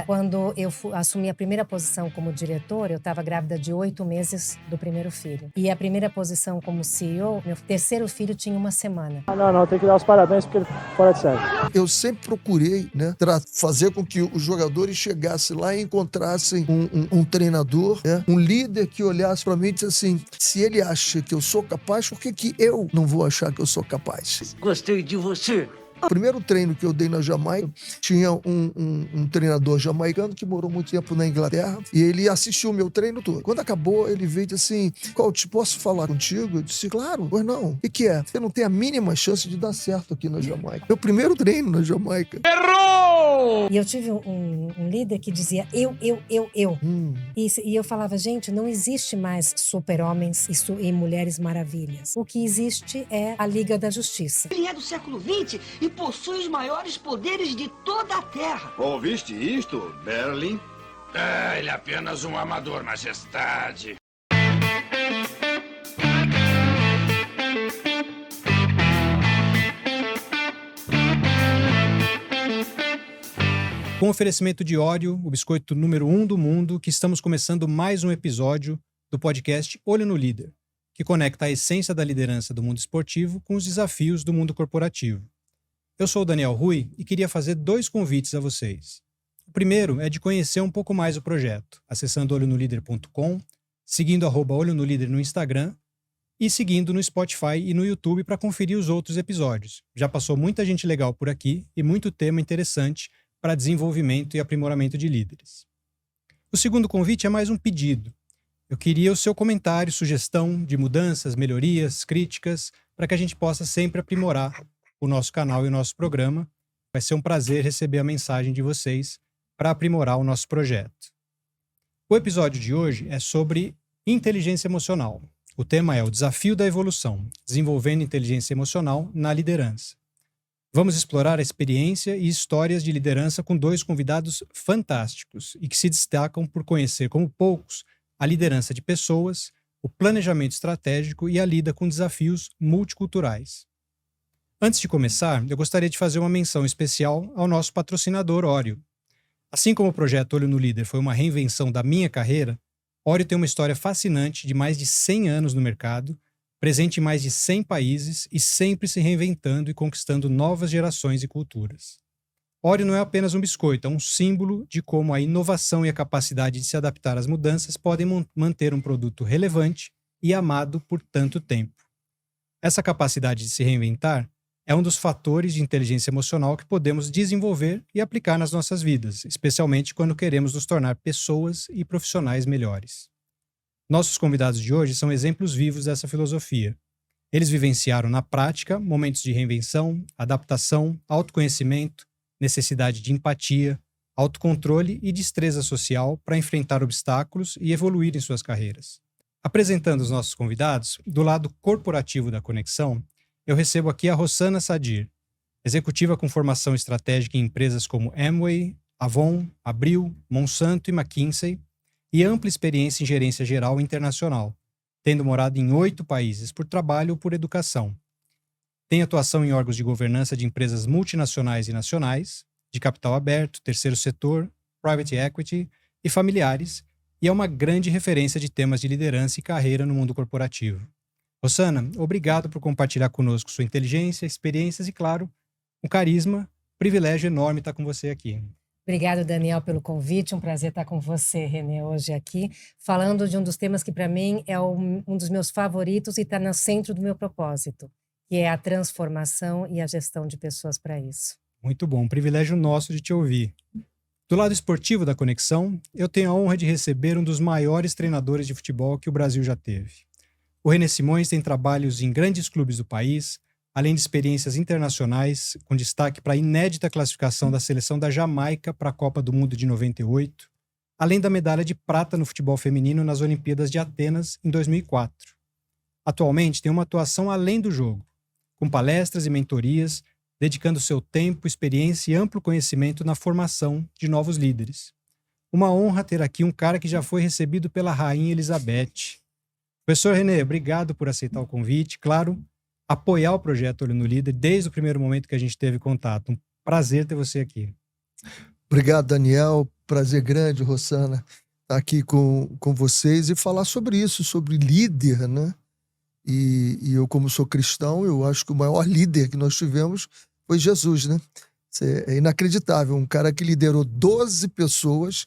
Quando eu assumi a primeira posição como diretora, eu estava grávida de 8 meses do primeiro filho. E a primeira posição como CEO, meu terceiro filho tinha 1 semana. Não, tem que dar os parabéns porque ele fora de série. Eu sempre procurei, né, fazer com que os jogadores chegassem lá e encontrassem um treinador, né, um líder que olhasse para mim e disse assim: se ele acha que eu sou capaz, por que eu não vou achar que eu sou capaz? Gostei de você. O primeiro treino que eu dei na Jamaica, tinha um treinador jamaicano que morou muito tempo na Inglaterra e ele assistiu o meu treino todo. Quando acabou, ele veio e disse assim: Coach, posso falar contigo? Eu disse: claro. Pois não. O que é? Você não tem a mínima chance de dar certo aqui na Jamaica. Meu primeiro treino na Jamaica. E eu tive um líder que dizia eu. E eu falava, gente, não existe mais super-homens e mulheres maravilhas. O que existe é a Liga da Justiça. Ele é do século XX e possui os maiores poderes de toda a Terra. Ouviste isto, Berlin? Ele é apenas um amador, majestade. Com oferecimento de Oreo, o biscoito número 1 do mundo, que estamos começando mais um episódio do podcast Olho no Líder, que conecta a essência da liderança do mundo esportivo com os desafios do mundo corporativo. Eu sou o Daniel Rui e queria fazer 2 convites a vocês. O primeiro é de conhecer um pouco mais o projeto, acessando olhonolíder.com, seguindo @olho no líder no Instagram e seguindo no Spotify e no YouTube para conferir os outros episódios. Já passou muita gente legal por aqui e muito tema interessante para desenvolvimento e aprimoramento de líderes. O segundo convite é mais um pedido. Eu queria o seu comentário, sugestão de mudanças, melhorias, críticas, para que a gente possa sempre aprimorar o nosso canal e o nosso programa. Vai ser um prazer receber a mensagem de vocês para aprimorar o nosso projeto. O episódio de hoje é sobre inteligência emocional. O tema é o desafio da evolução, desenvolvendo inteligência emocional na liderança. Vamos explorar a experiência e histórias de liderança com 2 convidados fantásticos e que se destacam por conhecer como poucos a liderança de pessoas, o planejamento estratégico e a lida com desafios multiculturais. Antes de começar, eu gostaria de fazer uma menção especial ao nosso patrocinador Oreo. Assim como o projeto Olho no Líder foi uma reinvenção da minha carreira, Oreo tem uma história fascinante de mais de 100 anos no mercado, presente em mais de 100 países e sempre se reinventando e conquistando novas gerações e culturas. Oreo não é apenas um biscoito, é um símbolo de como a inovação e a capacidade de se adaptar às mudanças podem manter um produto relevante e amado por tanto tempo. Essa capacidade de se reinventar é um dos fatores de inteligência emocional que podemos desenvolver e aplicar nas nossas vidas, especialmente quando queremos nos tornar pessoas e profissionais melhores. Nossos convidados de hoje são exemplos vivos dessa filosofia. Eles vivenciaram na prática momentos de reinvenção, adaptação, autoconhecimento, necessidade de empatia, autocontrole e destreza social para enfrentar obstáculos e evoluir em suas carreiras. Apresentando os nossos convidados, do lado corporativo da conexão, eu recebo aqui a Rossana Sadir, executiva com formação estratégica em empresas como Amway, Avon, Abril, Monsanto e McKinsey, e ampla experiência em gerência geral internacional, tendo morado em 8 países por trabalho ou por educação. Tem atuação em órgãos de governança de empresas multinacionais e nacionais, de capital aberto, terceiro setor, private equity e familiares, e é uma grande referência de temas de liderança e carreira no mundo corporativo. Rossana, obrigado por compartilhar conosco sua inteligência, experiências e, claro, um carisma. Privilégio enorme estar com você aqui. Obrigado, Daniel, pelo convite. Um prazer estar com você, Renê, hoje aqui, falando de um dos temas que, para mim, é um dos meus favoritos e está no centro do meu propósito, que é a transformação e a gestão de pessoas para isso. Muito bom, um privilégio nosso de te ouvir. Do lado esportivo da Conexão, eu tenho a honra de receber um dos maiores treinadores de futebol que o Brasil já teve. O René Simões tem trabalhos em grandes clubes do país, além de experiências internacionais, com destaque para a inédita classificação da seleção da Jamaica para a Copa do Mundo de 98, além da medalha de prata no futebol feminino nas Olimpíadas de Atenas em 2004. Atualmente tem uma atuação além do jogo, com palestras e mentorias, dedicando seu tempo, experiência e amplo conhecimento na formação de novos líderes. Uma honra ter aqui um cara que já foi recebido pela Rainha Elizabeth. Professor René, obrigado por aceitar o convite. Claro, apoiar o projeto Olho no Líder desde o primeiro momento que a gente teve contato. Um prazer ter você aqui. Obrigado, Daniel. Prazer grande, Rossana, estar aqui com vocês e falar sobre isso, sobre líder, né? E eu, como sou cristão, eu acho que o maior líder que nós tivemos foi Jesus, né? Isso é inacreditável. Um cara que liderou 12 pessoas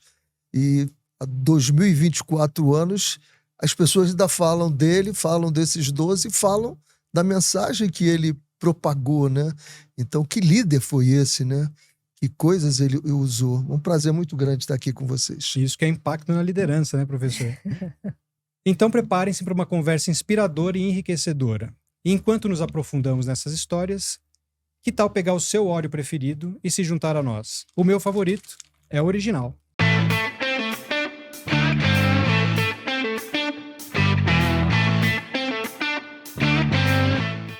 e há 2024 anos as pessoas ainda falam dele, falam desses 12 e falam da mensagem que ele propagou, né? Então, que líder foi esse, né? Que coisas ele usou. Um prazer muito grande estar aqui com vocês. Isso que é impacto na liderança, né, professor? Então preparem-se para uma conversa inspiradora e enriquecedora. E enquanto nos aprofundamos nessas histórias, que tal pegar o seu óleo preferido e se juntar a nós? O meu favorito é o original.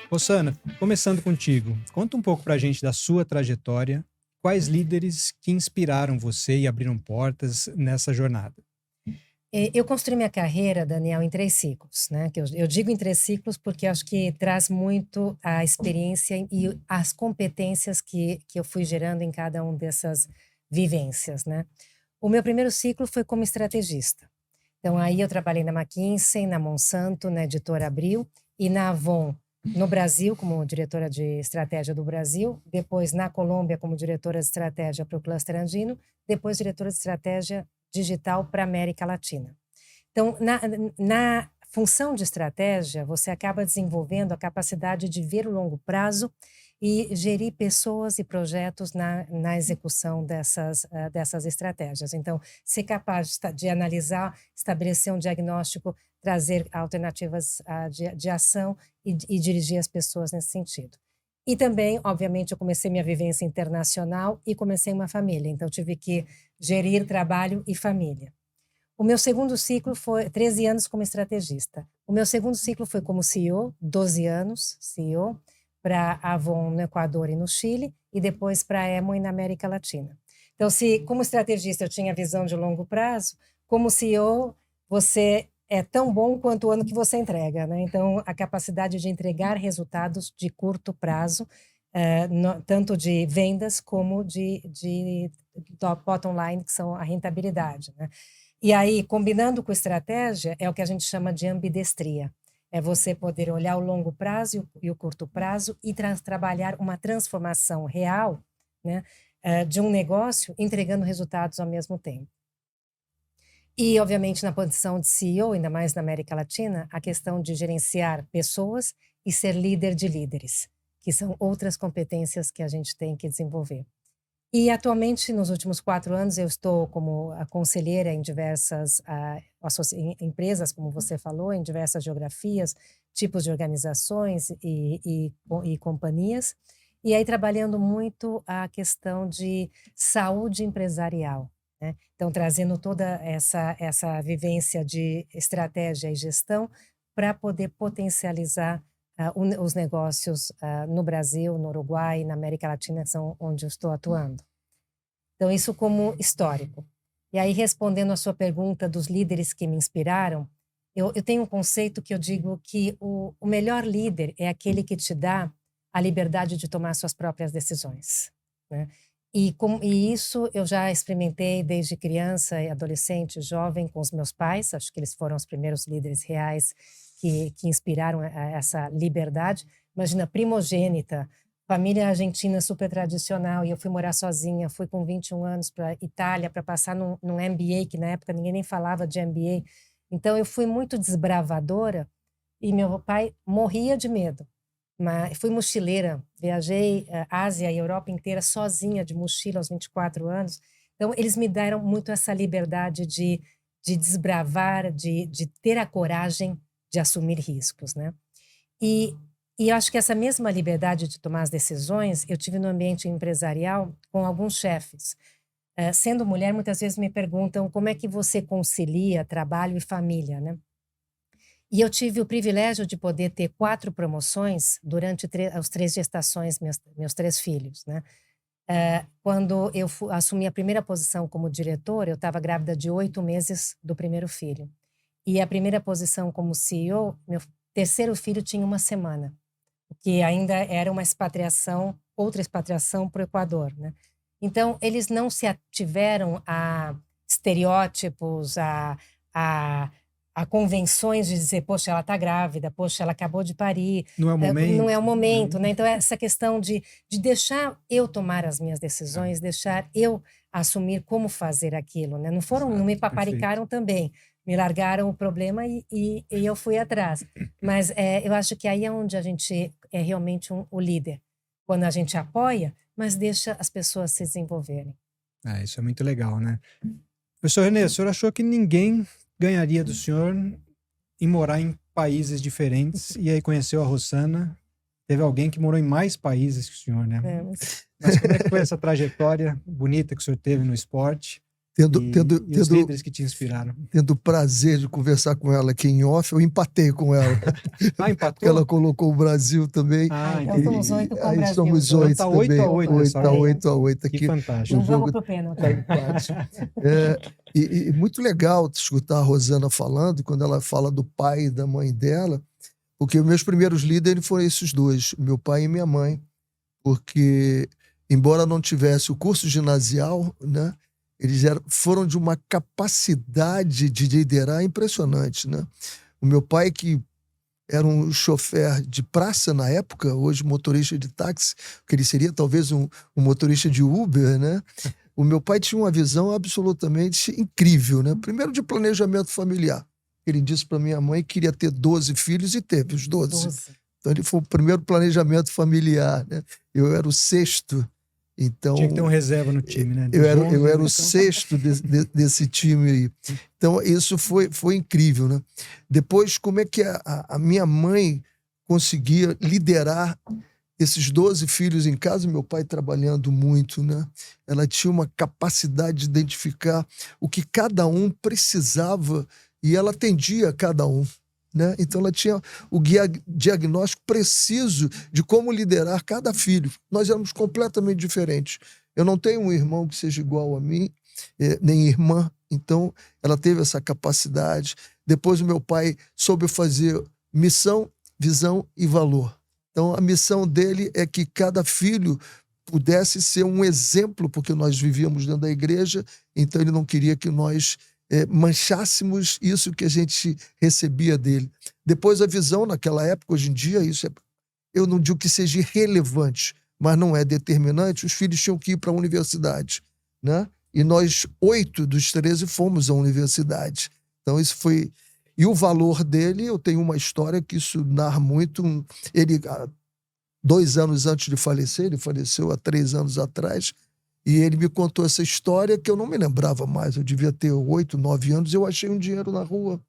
Rossana, começando contigo, conta um pouco pra gente da sua trajetória, quais líderes que inspiraram você e abriram portas nessa jornada? Eu construí minha carreira, Daniel, em 3 ciclos, né? Que eu digo em 3 ciclos porque acho que traz muito a experiência e as competências que eu fui gerando em cada uma dessas vivências, né? O meu primeiro ciclo foi como estrategista. Então, aí eu trabalhei na McKinsey, na Monsanto, na Editora Abril e na Avon, no Brasil, como diretora de estratégia do Brasil, depois na Colômbia, como diretora de estratégia para o cluster andino, depois diretora de estratégia digital para a América Latina. Então, na função de estratégia, você acaba desenvolvendo a capacidade de ver o longo prazo e gerir pessoas e projetos na execução dessas estratégias. Então, ser capaz de analisar, estabelecer um diagnóstico, trazer alternativas de ação e dirigir as pessoas nesse sentido. E também, obviamente, eu comecei minha vivência internacional e comecei uma família, então tive que gerir trabalho e família. O meu segundo ciclo foi 13 anos como estrategista. O meu segundo ciclo foi como CEO, 12 anos CEO, para a Avon no Equador e no Chile, e depois para a Amway na América Latina. Então, se como estrategista eu tinha visão de longo prazo, como CEO você é tão bom quanto o ano que você entrega, né? Então, a capacidade de entregar resultados de curto prazo, tanto de vendas como de bottom line, que são a rentabilidade, né? E aí, combinando com estratégia, é o que a gente chama de ambidestria. É você poder olhar o longo prazo e o curto prazo e trabalhar uma transformação real, né, de um negócio, entregando resultados ao mesmo tempo. E, obviamente, na posição de CEO, ainda mais na América Latina, a questão de gerenciar pessoas e ser líder de líderes, que são outras competências que a gente tem que desenvolver. E, atualmente, nos últimos 4 anos, eu estou como conselheira em diversas empresas, como você falou, em diversas geografias, tipos de organizações e companhias, e aí trabalhando muito a questão de saúde empresarial, né? Então, trazendo toda essa vivência de estratégia e gestão para poder potencializar os negócios no Brasil, no Uruguai, na América Latina, que são onde eu estou atuando. Então, isso como histórico. E aí, respondendo a sua pergunta dos líderes que me inspiraram, eu tenho um conceito que eu digo que o melhor líder é aquele que te dá a liberdade de tomar suas próprias decisões, né? E isso eu já experimentei desde criança e adolescente, jovem, com os meus pais. Acho que eles foram os primeiros líderes reais que inspiraram essa liberdade. Imagina, primogênita, família argentina super tradicional, e eu fui morar sozinha, fui com 21 anos para Itália para passar num MBA, que na época ninguém nem falava de MBA. Então eu fui muito desbravadora e meu pai morria de medo. Mas fui mochileira, viajei a Ásia e a Europa inteira sozinha de mochila aos 24 anos. Então eles me deram muito essa liberdade de desbravar, de ter a coragem de assumir riscos, né? E eu acho que essa mesma liberdade de tomar as decisões eu tive no ambiente empresarial com alguns chefes. Sendo mulher, muitas vezes me perguntam como é que você concilia trabalho e família, né? E eu tive o privilégio de poder ter 4 promoções durante as 3 gestações, meus 3 filhos, né? Quando eu assumi a primeira posição como diretora, eu estava grávida de 8 meses do primeiro filho. E a primeira posição como CEO, meu terceiro filho tinha 1 semana, que ainda era uma expatriação, outra expatriação para o Equador, né? Então, eles não se ativeram a estereótipos, a convenções de dizer, poxa, ela está grávida, poxa, ela acabou de parir. Não é o momento. Não é o momento, né? Então, essa questão de deixar eu tomar as minhas decisões, deixar eu assumir como fazer aquilo, né? Não me paparicaram também. Me largaram o problema e eu fui atrás. Mas eu acho que aí é onde a gente é realmente o líder. Quando a gente apoia, mas deixa as pessoas se desenvolverem. Isso é muito legal, né? Professor Renê, o senhor achou que ninguém ganharia do senhor em morar em países diferentes e aí conheceu a Rossana? Teve alguém que morou em mais países que o senhor, né? Mas como é que foi essa trajetória bonita que o senhor teve no esporte? E os líderes que te inspiraram. Tendo o prazer de conversar com ela aqui em off, eu empatei com ela. Empatou? Ela colocou o Brasil também. Então somos 8 com o Brasil. Aí somos 8 tá também. 8-8 aqui. Que fantástico. Não vamos pro pênalti. E muito legal escutar a Rosana falando, quando ela fala do pai e da mãe dela, porque meus primeiros líderes foram esses dois, meu pai e minha mãe, porque, embora não tivesse o curso ginasial, né, eles foram de uma capacidade de liderar impressionante, né? O meu pai, que era um chofer de praça na época, hoje motorista de táxi, que ele seria talvez um motorista de Uber, né? O meu pai tinha uma visão absolutamente incrível, né? Primeiro, de planejamento familiar. Ele disse para minha mãe que queria ter 12 filhos e teve os 12. Então ele foi o primeiro planejamento familiar, né? Eu era o sexto. Então, tinha que ter um reserva no time, né? Eu era o sexto desse time aí. Então, isso foi incrível, né? Depois, como é que a minha mãe conseguia liderar esses 12 filhos em casa, meu pai trabalhando muito, né? Ela tinha uma capacidade de identificar o que cada um precisava e ela atendia a cada um. Né? Então ela tinha o diagnóstico preciso de como liderar cada filho. Nós éramos completamente diferentes. Eu não tenho um irmão que seja igual a mim, nem irmã, então ela teve essa capacidade. Depois o meu pai soube fazer missão, visão e valor. Então a missão dele é que cada filho pudesse ser um exemplo, porque nós vivíamos dentro da igreja, então ele não queria que nós manchássemos isso que a gente recebia dele. Depois a visão, naquela época, hoje em dia, eu não digo que seja irrelevante, mas não é determinante. Os filhos tinham que ir para a universidade, né? E nós, 8 dos 13, fomos à universidade. Então isso foi... E o valor dele, eu tenho uma história que isso narra muito. Ele, 2 anos antes de falecer, ele faleceu há 3 anos atrás, e ele me contou essa história que eu não me lembrava mais. Eu devia ter 8, 9 anos. Eu achei um dinheiro na rua.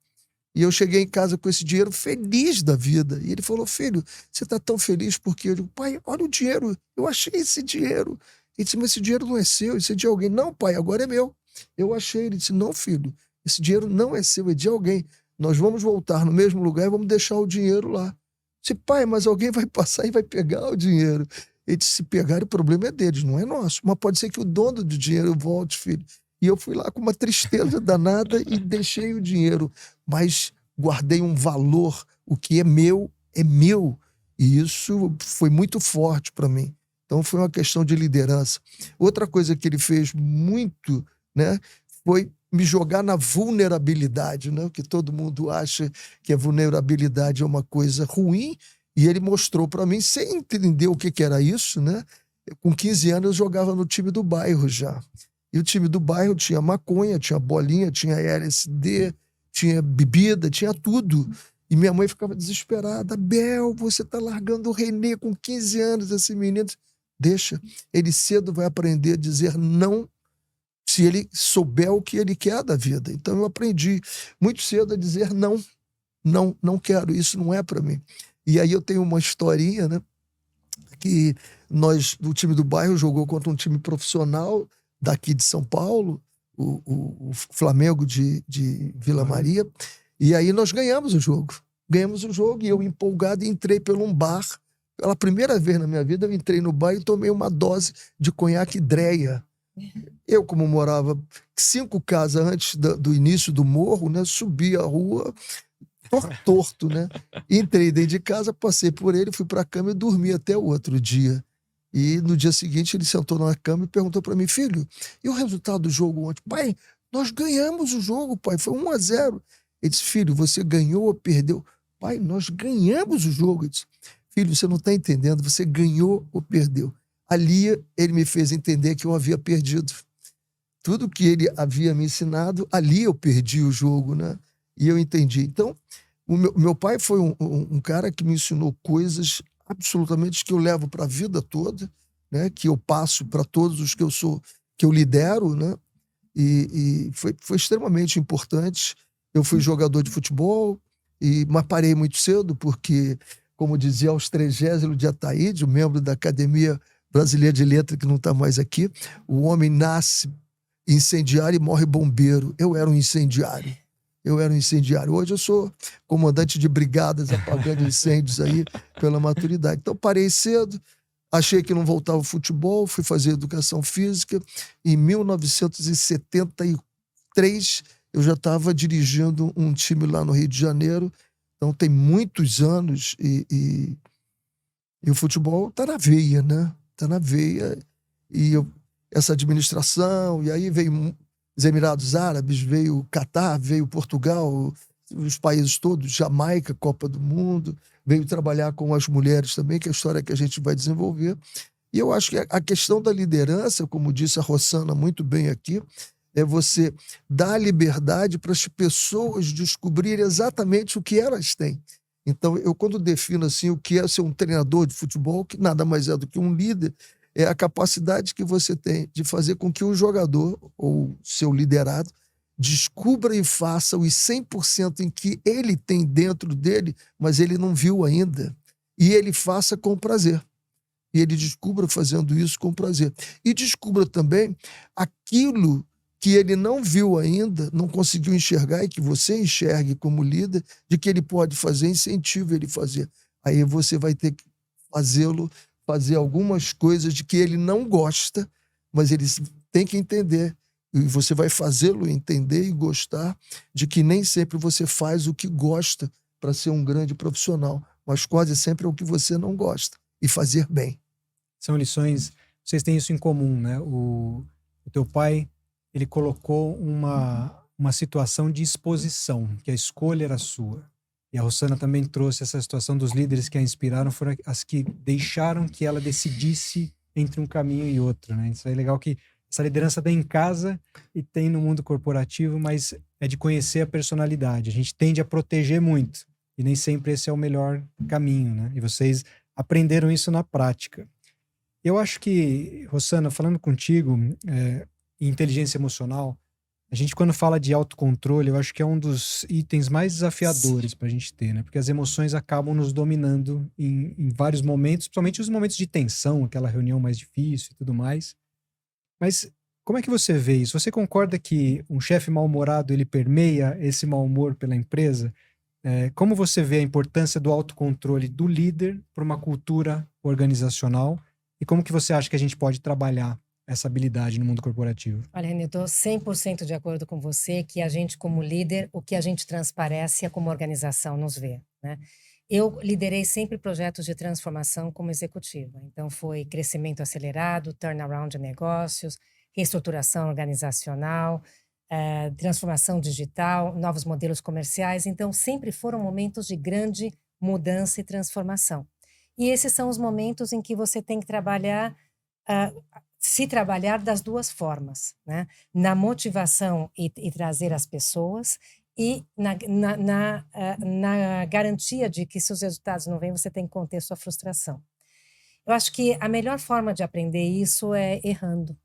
E eu cheguei em casa com esse dinheiro feliz da vida. E ele falou, filho, você está tão feliz porque... Eu digo, pai, olha o dinheiro. Eu achei esse dinheiro. Ele disse, mas esse dinheiro não é seu, esse é de alguém. Não, pai, agora é meu. Eu achei. Ele disse, não, filho, esse dinheiro não é seu, é de alguém. Nós vamos voltar no mesmo lugar e vamos deixar o dinheiro lá. Eu disse, pai, mas alguém vai passar e vai pegar o dinheiro. Ele disse, se pegar, o problema é deles, não é nosso. Mas pode ser que o dono do dinheiro volte, filho. E eu fui lá com uma tristeza danada e deixei o dinheiro. Mas guardei um valor. O que é meu, é meu. E isso foi muito forte para mim. Então foi uma questão de liderança. Outra coisa que ele fez muito, né, foi me jogar na vulnerabilidade, né? Que todo mundo acha que a vulnerabilidade é uma coisa ruim. E ele mostrou para mim, sem entender o que era isso, né? Com 15 anos eu jogava no time do bairro já. E o time do bairro tinha maconha, tinha bolinha, tinha LSD, tinha bebida, tinha tudo. E minha mãe ficava desesperada. Bel, você tá largando o Renê com 15 anos, esse menino. Deixa, ele cedo vai aprender a dizer não se ele souber o que ele quer da vida. Então eu aprendi muito cedo a dizer não. Não quero, isso não é para mim. E aí eu tenho uma historinha, né? Que o time do bairro jogou contra um time profissional daqui de São Paulo, o Flamengo de Vila Maria, e aí nós ganhamos o jogo. Ganhamos o jogo e eu, empolgado, entrei por um bar. Pela primeira vez na minha vida, eu entrei no bar e tomei uma dose de conhaque Dreia. Eu, como morava 5 casas antes do início do morro, né? Subi a rua... torto, né? Entrei dentro de casa, passei por ele, fui para a cama e dormi até o outro dia. E no dia seguinte ele sentou na cama e perguntou para mim: filho, e o resultado do jogo ontem? Pai, nós ganhamos o jogo, pai, foi 1-0. Ele disse: filho, você ganhou ou perdeu? Pai, nós ganhamos o jogo. Eu disse: filho, você não está entendendo, você ganhou ou perdeu? Ali ele me fez entender que eu havia perdido. Tudo que ele havia me ensinado, ali eu perdi o jogo, né? E eu entendi. Então, o meu pai foi um cara que me ensinou coisas absolutamente que eu levo para a vida toda, né? Que eu passo para todos os que eu sou, que eu lidero, né? E foi extremamente importante. Eu fui jogador de futebol, mas parei muito cedo, porque, como dizia Austrégésilo de Ataíde, o membro da Academia Brasileira de Letras, que não está mais aqui, o homem nasce incendiário e morre bombeiro. Eu era um incendiário. Hoje eu sou comandante de brigadas apagando incêndios aí pela maturidade. Então parei cedo, achei que não voltava ao futebol, fui fazer educação física. Em 1973 eu já estava dirigindo um time lá no Rio de Janeiro. Então tem muitos anos e o futebol está na veia, né? Está na veia. Essa administração, e aí veio os Emirados Árabes, veio o Catar, veio Portugal, os países todos, Jamaica, Copa do Mundo, veio trabalhar com as mulheres também, que é a história que a gente vai desenvolver. E eu acho que a questão da liderança, como disse a Rossana muito bem aqui, é você dar liberdade para as pessoas descobrirem exatamente o que elas têm. Então, eu quando defino assim o que é ser um treinador de futebol, que nada mais é do que um líder, é a capacidade que você tem de fazer com que o jogador, ou seu liderado, descubra e faça os 100% em que ele tem dentro dele, mas ele não viu ainda. E ele faça com prazer. E ele descubra fazendo isso com prazer. E descubra também aquilo que ele não viu ainda, não conseguiu enxergar, e que você enxergue como líder, de que ele pode fazer, incentive ele a fazer. Aí você vai ter que fazê-lo fazer algumas coisas de que ele não gosta, mas ele tem que entender. E você vai fazê-lo entender e gostar de que nem sempre você faz o que gosta para ser um grande profissional, mas quase sempre é o que você não gosta, e fazer bem. São lições, vocês têm isso em comum, né? O teu pai, ele colocou uma situação de exposição, que a escolha era sua. E a Rossana também trouxe essa situação dos líderes que a inspiraram, foram as que deixaram que ela decidisse entre um caminho e outro, né? Isso é legal que essa liderança tem em casa e tem no mundo corporativo, mas é de conhecer a personalidade. A gente tende a proteger muito e nem sempre esse é o melhor caminho, né? E vocês aprenderam isso na prática. Eu acho que, Rossana, falando contigo, inteligência emocional, a gente, quando fala de autocontrole, eu acho que é um dos itens mais desafiadores para a gente ter, né? Porque as emoções acabam nos dominando em vários momentos, principalmente os momentos de tensão, aquela reunião mais difícil e tudo mais. Mas como é que você vê isso? Você concorda que um chefe mal-humorado, ele permeia esse mau humor pela empresa? Como você vê a importância do autocontrole do líder para uma cultura organizacional? E como que você acha que a gente pode trabalhar essa habilidade no mundo corporativo? Olha, René, estou 100% de acordo com você que a gente, como líder, o que a gente transparece é como a organização nos vê, né? Eu liderei sempre projetos de transformação como executiva. Então, foi crescimento acelerado, turnaround de negócios, reestruturação organizacional, transformação digital, novos modelos comerciais. Então, sempre foram momentos de grande mudança e transformação. E esses são os momentos em que você tem que trabalhar, se trabalhar das duas formas, né? Na motivação e trazer as pessoas, e na garantia de que se os resultados não vêm, você tem que conter sua frustração. Eu acho que a melhor forma de aprender isso é errando.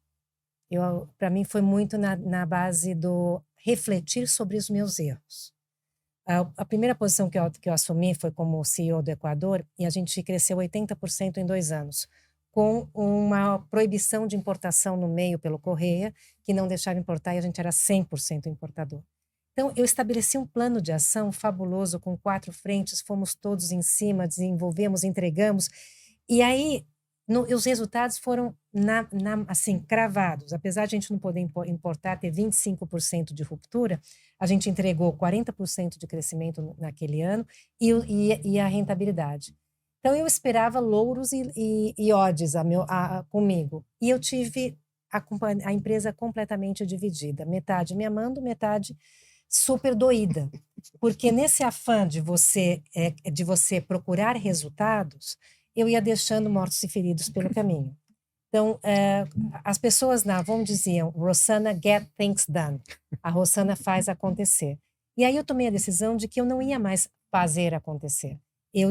Para mim foi muito na base do refletir sobre os meus erros. A primeira posição que eu assumi foi como CEO do Equador, e a gente cresceu 80% em 2 anos, com uma proibição de importação no meio pelo Correia, que não deixava importar, e a gente era 100% importador. Então, eu estabeleci um plano de ação fabuloso, com 4 frentes, fomos todos em cima, desenvolvemos, entregamos, e aí os resultados foram assim, cravados. Apesar de a gente não poder importar, ter 25% de ruptura, a gente entregou 40% de crescimento naquele ano e a rentabilidade. Então eu esperava louros e odes comigo. E eu tive a empresa completamente dividida. Metade me amando, metade super doída. Porque nesse afã de você procurar resultados, eu ia deixando mortos e feridos pelo caminho. Então, as pessoas na Avon diziam, Rossana, get things done. A Rossana faz acontecer. E aí eu tomei a decisão de que eu não ia mais fazer acontecer. Eu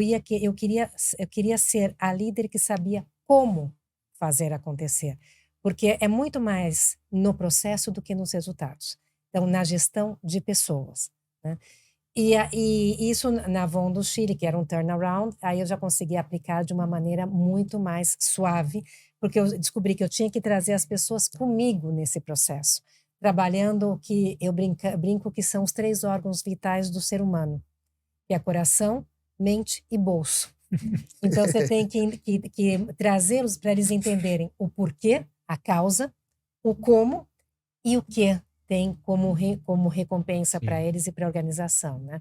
queria ser a líder que sabia como fazer acontecer. Porque é muito mais no processo do que nos resultados. Então, na gestão de pessoas, né? E isso na Avon do Chile, que era um turnaround, aí eu já consegui aplicar de uma maneira muito mais suave, porque eu descobri que eu tinha que trazer as pessoas comigo nesse processo, trabalhando o que eu brinco que são os 3 órgãos vitais do ser humano, que é coração, mente e bolso. Então, você tem que trazê-los para eles entenderem o porquê, a causa, o como e o que tem como recompensa para eles e para a organização, né?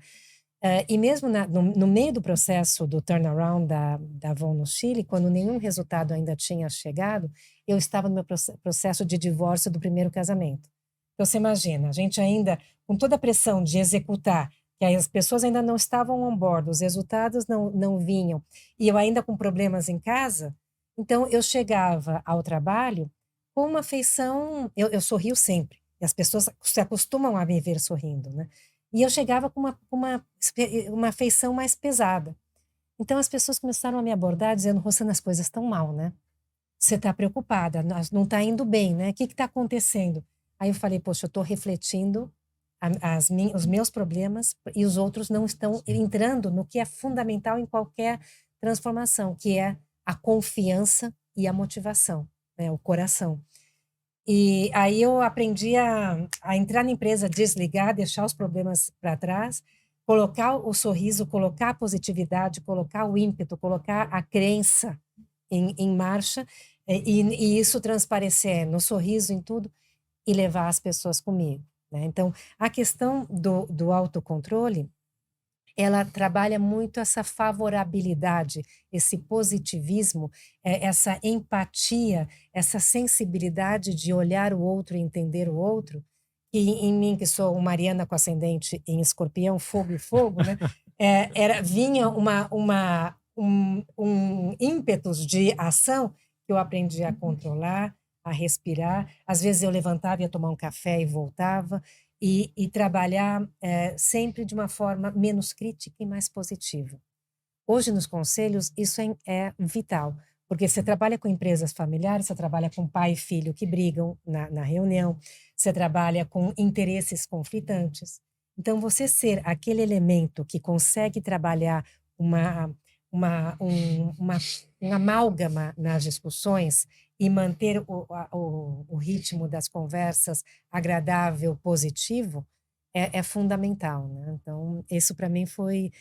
E mesmo no meio do processo do turnaround da Avon no Chile, quando nenhum resultado ainda tinha chegado, eu estava no meu processo de divórcio do primeiro casamento. Então, você imagina, a gente ainda, com toda a pressão de executar, que as pessoas ainda não estavam on board, os resultados não vinham, e eu ainda com problemas em casa, então eu chegava ao trabalho com uma feição, eu sorrio sempre, e as pessoas se acostumam a me ver sorrindo, né? E eu chegava com uma feição mais pesada. Então as pessoas começaram a me abordar dizendo, Rossana, as coisas estão mal, né? Você está preocupada, não está indo bem, né? O que está acontecendo? Aí eu falei, poxa, eu estou refletindo os meus problemas e os outros não estão entrando no que é fundamental em qualquer transformação, que é a confiança e a motivação, né? O coração. E aí eu aprendi a entrar na empresa, desligar, deixar os problemas para trás, colocar o sorriso, colocar a positividade, colocar o ímpeto, colocar a crença em marcha, e isso transparecer no sorriso, em tudo, e levar as pessoas comigo, né? Então, a questão do autocontrole, ela trabalha muito essa favorabilidade, esse positivismo, essa empatia, essa sensibilidade de olhar o outro e entender o outro. E em mim, que sou uma Mariana com ascendente em Escorpião, fogo e fogo, né? Vinha um ímpetus de ação que eu aprendi a controlar, a respirar. Às vezes eu levantava, ia tomar um café e voltava. E trabalhar sempre de uma forma menos crítica e mais positiva. Hoje, nos conselhos, isso é vital, porque você trabalha com empresas familiares, você trabalha com pai e filho que brigam na reunião, você trabalha com interesses conflitantes. Então, você ser aquele elemento que consegue trabalhar um amálgama nas discussões e manter o ritmo das conversas agradável, positivo, é fundamental, né? Então, isso para mim foi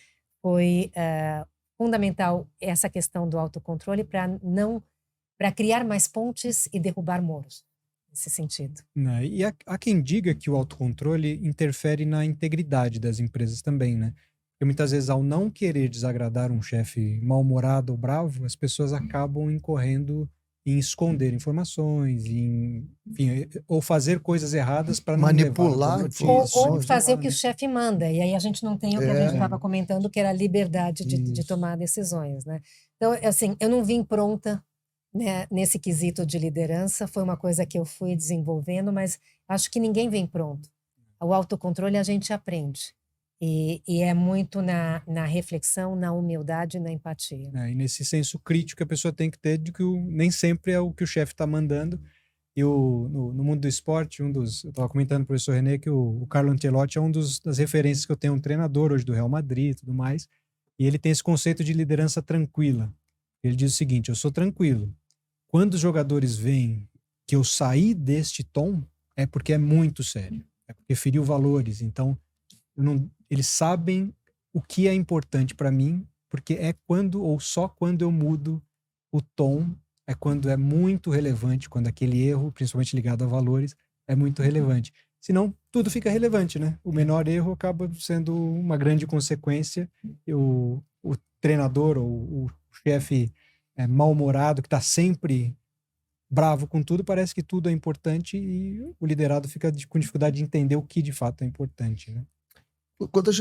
fundamental, essa questão do autocontrole para criar mais pontes e derrubar muros, nesse sentido. Né? E há quem diga que o autocontrole interfere na integridade das empresas também, né? Porque muitas vezes, ao não querer desagradar um chefe mal-humorado ou bravo, as pessoas acabam incorrendo em esconder informações, enfim, ou fazer coisas erradas para não manipular ou fazer o que o chefe manda, e aí a gente não tem o que a gente estava comentando, que era a liberdade de tomar decisões, né? Então, assim, eu não vim pronta, né, nesse quesito de liderança, foi uma coisa que eu fui desenvolvendo, mas acho que ninguém vem pronto. O autocontrole a gente aprende. E é muito na reflexão, na humildade e na empatia. E nesse senso crítico que a pessoa tem que ter de que nem sempre é o que o chefe está mandando. E no mundo do esporte, eu estava comentando com o professor René que o Carlo Ancelotti é das referências que eu tenho, um treinador hoje do Real Madrid e tudo mais, e ele tem esse conceito de liderança tranquila. Ele diz o seguinte, eu sou tranquilo. Quando os jogadores veem que eu saí deste tom, é porque é muito sério, é porque feriu valores, então eles sabem o que é importante para mim, porque é só quando eu mudo o tom, é quando é muito relevante, quando aquele erro, principalmente ligado a valores, é muito relevante. Senão, tudo fica relevante, né? O menor erro acaba sendo uma grande consequência, o treinador ou o chefe mal-humorado, que está sempre bravo com tudo, parece que tudo é importante e o liderado fica com dificuldade de entender o que de fato é importante, né? Quando a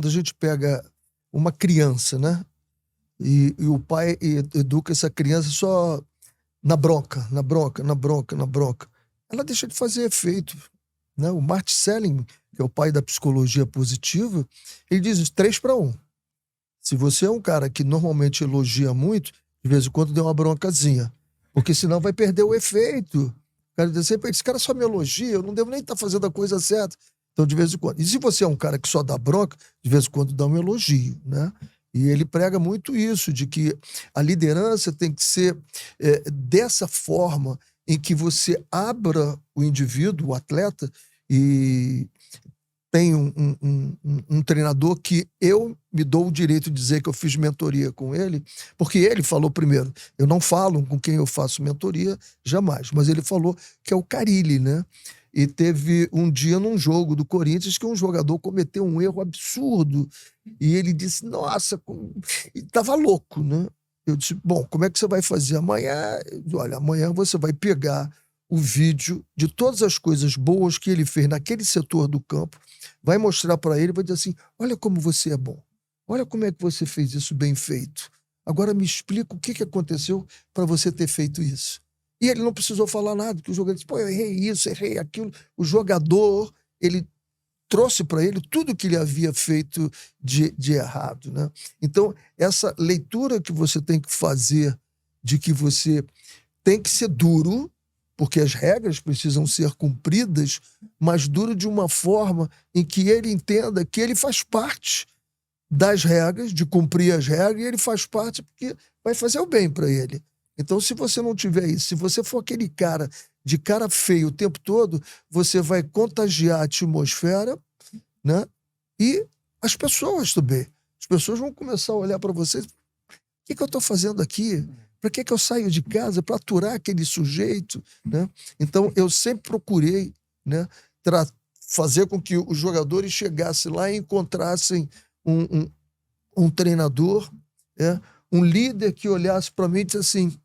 gente pega uma criança, né? E o pai educa essa criança só na bronca. Ela deixa de fazer efeito, né? O Martin Seligman, que é o pai da psicologia positiva, ele diz 3-1. Se você é um cara que normalmente elogia muito, de vez em quando dê uma broncazinha, porque senão vai perder o efeito. O cara diz sempre, esse cara só me elogia, eu não devo nem estar fazendo a coisa certa. Então, de vez em quando. E se você é um cara que só dá bronca, de vez em quando dá um elogio, né? E ele prega muito isso, de que a liderança tem que ser dessa forma em que você abra o indivíduo, o atleta, e tem um treinador que eu me dou o direito de dizer que eu fiz mentoria com ele, porque ele falou primeiro, eu não falo com quem eu faço mentoria, jamais, mas ele falou que é o Carille, né? E teve um dia num jogo do Corinthians que um jogador cometeu um erro absurdo. E ele disse, nossa, estava louco, né? Eu disse, bom, como é que você vai fazer amanhã? Olha, amanhã você vai pegar o vídeo de todas as coisas boas que ele fez naquele setor do campo, vai mostrar para ele, vai dizer assim, olha como você é bom. Olha como é que você fez isso bem feito. Agora me explica o que aconteceu para você ter feito isso. E ele não precisou falar nada, porque o jogador disse, pô, eu errei isso, errei aquilo. O jogador, ele trouxe para ele tudo que ele havia feito de errado, né? Então, essa leitura que você tem que fazer de que você tem que ser duro, porque as regras precisam ser cumpridas, mas duro de uma forma em que ele entenda que ele faz parte das regras, de cumprir as regras, e ele faz parte porque vai fazer o bem para ele. Então, se você não tiver isso, se você for aquele cara de cara feio o tempo todo, você vai contagiar a atmosfera, né? E as pessoas também. As pessoas vão começar a olhar para você, o que eu estou fazendo aqui? Para que eu saio de casa? Para aturar aquele sujeito, né? Então, eu sempre procurei, né, fazer com que os jogadores chegassem lá e encontrassem um treinador, um líder que olhasse para mim e disse assim,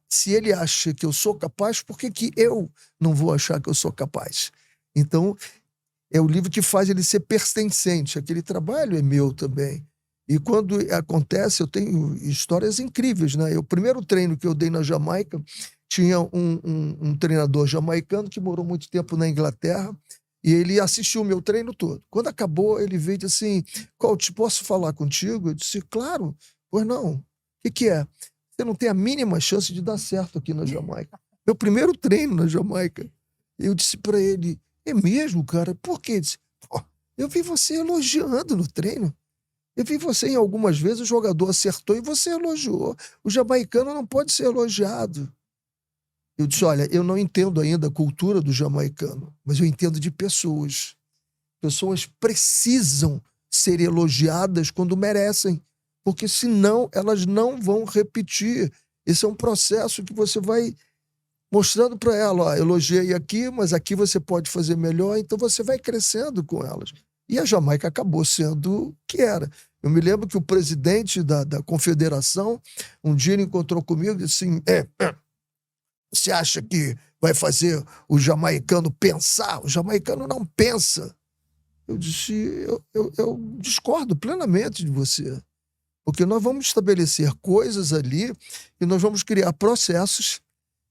se ele acha que eu sou capaz, por que eu não vou achar que eu sou capaz? Então, é o livro que faz ele ser pertencente. Aquele trabalho é meu também. E quando acontece, eu tenho histórias incríveis, né? O primeiro treino que eu dei na Jamaica, tinha um treinador jamaicano que morou muito tempo na Inglaterra, e ele assistiu o meu treino todo. Quando acabou, ele veio e disse assim, coach, posso falar contigo? Eu disse, claro. Pois não. O que é? Você não tem a mínima chance de dar certo aqui na Jamaica. Meu primeiro treino na Jamaica. Eu disse para ele, é mesmo, cara? Por quê? Ele disse, eu vi você elogiando no treino. Eu vi você em algumas vezes, o jogador acertou e você elogiou. O jamaicano não pode ser elogiado. Eu disse, olha, eu não entendo ainda a cultura do jamaicano, mas eu entendo de pessoas. Pessoas precisam ser elogiadas quando merecem, porque senão elas não vão repetir. Esse é um processo que você vai mostrando para ela, ó, elogiei aqui, mas aqui você pode fazer melhor, então você vai crescendo com elas. E a Jamaica acabou sendo o que era. Eu me lembro que o presidente da confederação, um dia ele encontrou comigo e disse assim, você acha que vai fazer o jamaicano pensar? O jamaicano não pensa. Eu disse, eu discordo plenamente de você. Porque nós vamos estabelecer coisas ali e nós vamos criar processos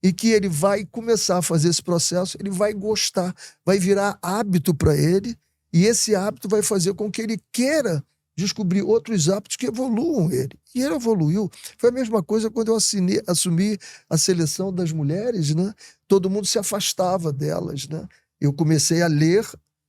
e que ele vai começar a fazer esse processo, ele vai gostar, vai virar hábito para ele e esse hábito vai fazer com que ele queira descobrir outros hábitos que evoluam ele. E ele evoluiu. Foi a mesma coisa quando eu assumi a seleção das mulheres, né? Todo mundo se afastava delas, né? Eu comecei a ler.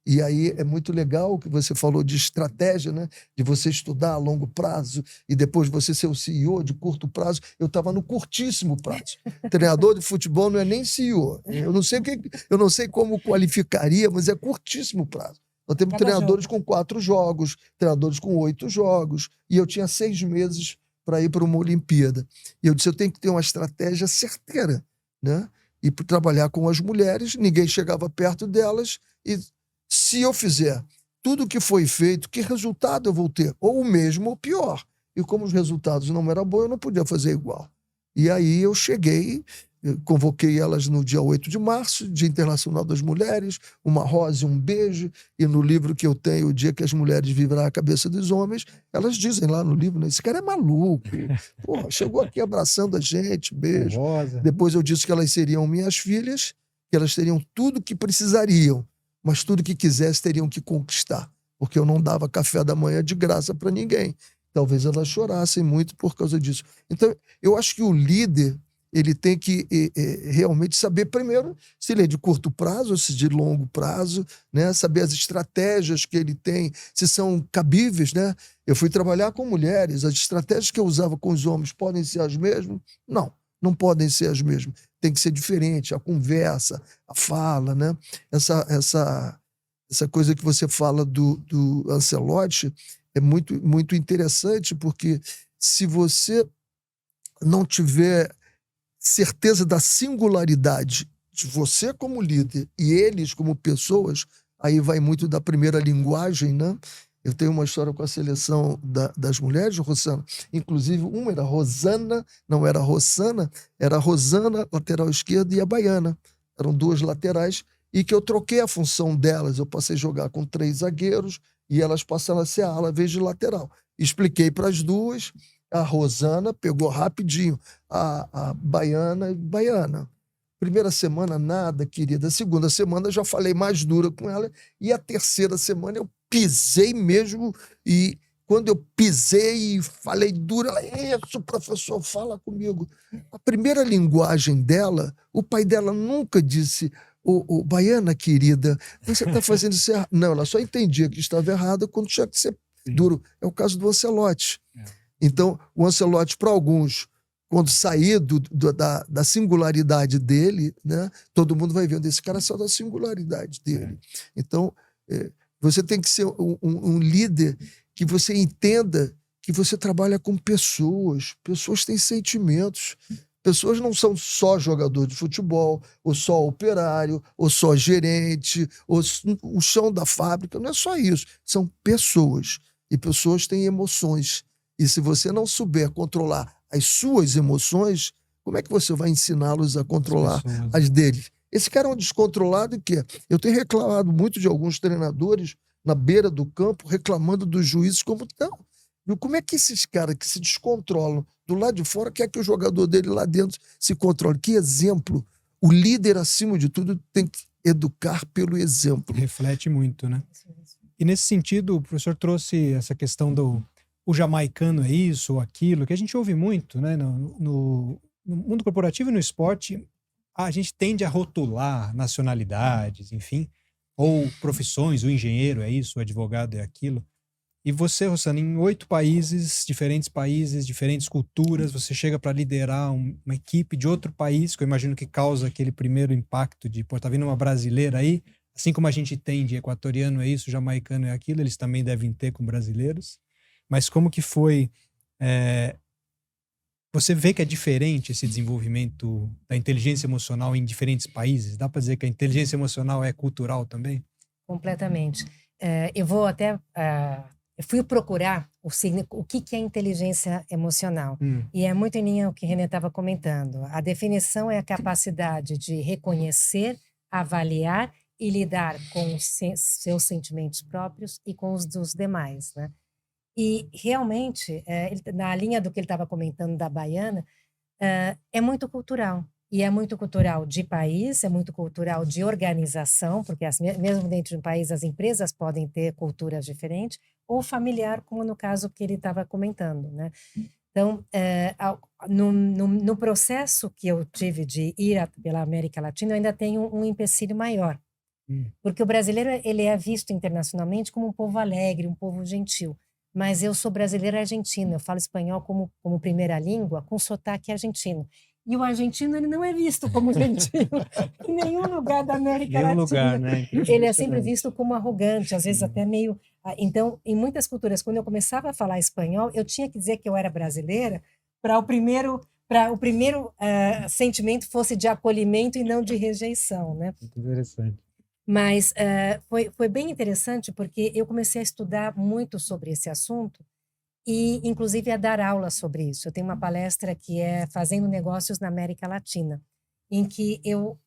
E aí é muito legal o que você falou de estratégia, né? De você estudar a longo prazo e depois você ser o CEO de curto prazo. Eu estava no curtíssimo prazo. Treinador de futebol não é nem CEO. Eu não sei como qualificaria, mas é curtíssimo prazo. Nós temos treinadores com 4 jogos, treinadores com 8 jogos, e eu tinha 6 meses para ir para uma Olimpíada. E eu disse, eu tenho que ter uma estratégia certeira, né? E para trabalhar com as mulheres, ninguém chegava perto delas e se eu fizer tudo o que foi feito, que resultado eu vou ter? Ou o mesmo ou pior. e como os resultados não eram bons, eu não podia fazer igual. E aí eu cheguei, convoquei elas no dia 8 de março, Dia Internacional das Mulheres, uma rosa e um beijo, e no livro que eu tenho, O Dia que as Mulheres Viverão a Cabeça dos Homens, elas dizem lá no livro, né, esse cara é maluco, porra, chegou aqui abraçando a gente, beijo. Rosa. Depois eu disse que elas seriam minhas filhas, que elas teriam tudo que precisariam, mas tudo que quisessem teriam que conquistar, porque eu não dava café da manhã de graça para ninguém. Talvez elas chorassem muito por causa disso. Então, eu acho que o líder, ele tem que realmente saber, primeiro, se ele é de curto prazo ou se de longo prazo, né? Saber as estratégias que ele tem, se são cabíveis, né? Eu fui trabalhar com mulheres, as estratégias que eu usava com os homens podem ser as mesmas? Não, não podem ser as mesmas. Tem que ser diferente, a conversa, a fala, né? Essa coisa que você fala do Ancelotti é muito, muito interessante, porque se você não tiver certeza da singularidade de você como líder e eles como pessoas, aí vai muito da primeira linguagem, né? Eu tenho uma história com a seleção das mulheres, Rosana. Inclusive, uma era Rosana, não era Rossana, era Rosana, lateral esquerda, e a Baiana. Eram duas laterais, e que eu troquei a função delas. Eu passei a jogar com 3 zagueiros, e elas passaram a ser ala, vez de lateral. Expliquei para as duas, a Rosana pegou rapidinho a Baiana. Primeira semana, nada, querida. Segunda semana, já falei mais dura com ela. E a terceira semana, eu pisei mesmo. E quando eu pisei e falei dura, ela, isso, professor, fala comigo. A primeira linguagem dela, o pai dela nunca disse, ô, Baiana, querida, você está fazendo isso errado. Não, ela só entendia que estava errado quando tinha que ser duro. É o caso do Ancelotti. Então, o Ancelotti, para alguns, quando sair da singularidade dele, né, todo mundo vai vendo, esse cara saiu da singularidade dele. Então, você tem que ser um líder que você entenda que você trabalha com pessoas. Pessoas têm sentimentos. Pessoas não são só jogador de futebol, ou só operário, ou só gerente, ou o chão da fábrica. Não é só isso. São pessoas. E pessoas têm emoções. E se você não souber controlar as suas emoções, como é que você vai ensiná-los a controlar as deles? Esse cara é um descontrolado que eu tenho reclamado muito de alguns treinadores na beira do campo, reclamando dos juízes como não. Como é que esses caras que se descontrolam do lado de fora quer que o jogador dele lá dentro se controle? Que exemplo! O líder, acima de tudo, tem que educar pelo exemplo. Reflete muito, né? E nesse sentido, o professor trouxe essa questão do o jamaicano é isso ou aquilo, que a gente ouve muito, né? No mundo corporativo e no esporte, a gente tende a rotular nacionalidades, enfim, ou profissões, o engenheiro é isso, o advogado é aquilo. E você, Rosana, em 8 países, diferentes culturas, você chega para liderar uma equipe de outro país, que eu imagino que causa aquele primeiro impacto de, pô, tá vindo uma brasileira aí, assim como a gente tem de equatoriano é isso, jamaicano é aquilo, eles também devem ter com brasileiros. Mas como que foi... Você vê que é diferente esse desenvolvimento da inteligência emocional em diferentes países? Dá para dizer que a inteligência emocional é cultural também? Completamente. Eu vou até... eu fui procurar o que é inteligência emocional. E é muito em linha o que o René estava comentando. A definição é a capacidade de reconhecer, avaliar e lidar com os seus sentimentos próprios e com os dos demais, né? E realmente, na linha do que ele estava comentando da Baiana, é muito cultural. E é muito cultural de país, é muito cultural de organização, porque mesmo dentro de um país as empresas podem ter culturas diferentes, ou familiar, como no caso que ele estava comentando, né? Então, no processo que eu tive de ir pela América Latina, eu ainda tenho um empecilho maior. Porque o brasileiro ele é visto internacionalmente como um povo alegre, um povo gentil. Mas eu sou brasileira argentina, eu falo espanhol como primeira língua, com sotaque argentino. E o argentino ele não é visto como gentil em nenhum lugar da América Latina. Lugar, né? Ele é sempre visto como arrogante, às vezes até meio... Então, em muitas culturas, quando eu começava a falar espanhol, eu tinha que dizer que eu era brasileira para o primeiro sentimento fosse de acolhimento e não de rejeição, né? Muito interessante. Mas foi bem interessante porque eu comecei a estudar muito sobre esse assunto e, inclusive, a dar aula sobre isso. Eu tenho uma palestra que é Fazendo Negócios na América Latina, em que eu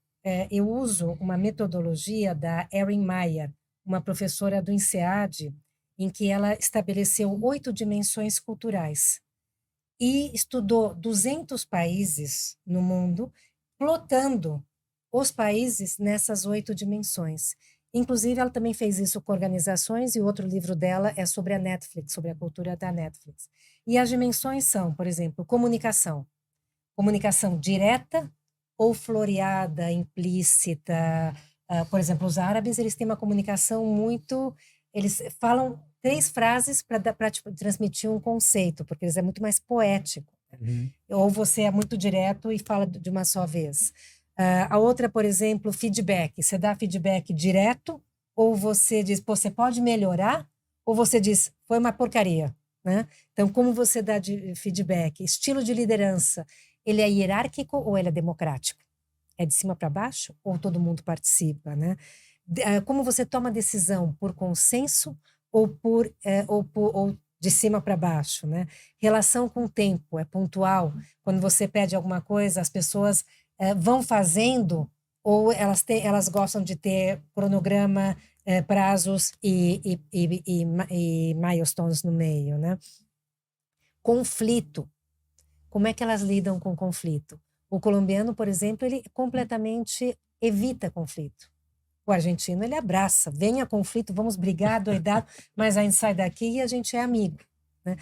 uso uma metodologia da Erin Meyer, uma professora do INSEAD, em que ela estabeleceu 8 dimensões culturais e estudou 200 países no mundo, plotando os países nessas 8 dimensões. Inclusive, ela também fez isso com organizações, e outro livro dela é sobre a Netflix, sobre a cultura da Netflix. E as dimensões são, por exemplo, comunicação. Comunicação direta ou floreada, implícita. Por exemplo, os árabes, eles têm uma comunicação muito... Eles falam 3 frases para transmitir um conceito, porque eles é muito mais poético. Ou você é muito direto e fala de uma só vez. A outra, por exemplo, feedback. Você dá feedback direto, ou você diz, pô, você pode melhorar, ou você diz, foi uma porcaria, né? Então, como você dá feedback? Estilo de liderança, ele é hierárquico ou ele é democrático? É de cima para baixo ou todo mundo participa, né? Como você toma decisão, por consenso ou ou de cima para baixo, né? Relação com o tempo, é pontual. Quando você pede alguma coisa, as pessoas vão fazendo, ou elas gostam de ter cronograma, prazos e milestones no meio, né? Conflito. Como é que elas lidam com conflito? O colombiano, por exemplo, ele completamente evita conflito. O argentino, ele abraça, venha conflito, vamos brigar, doidado, mas a gente sai daqui e a gente é amigo, né?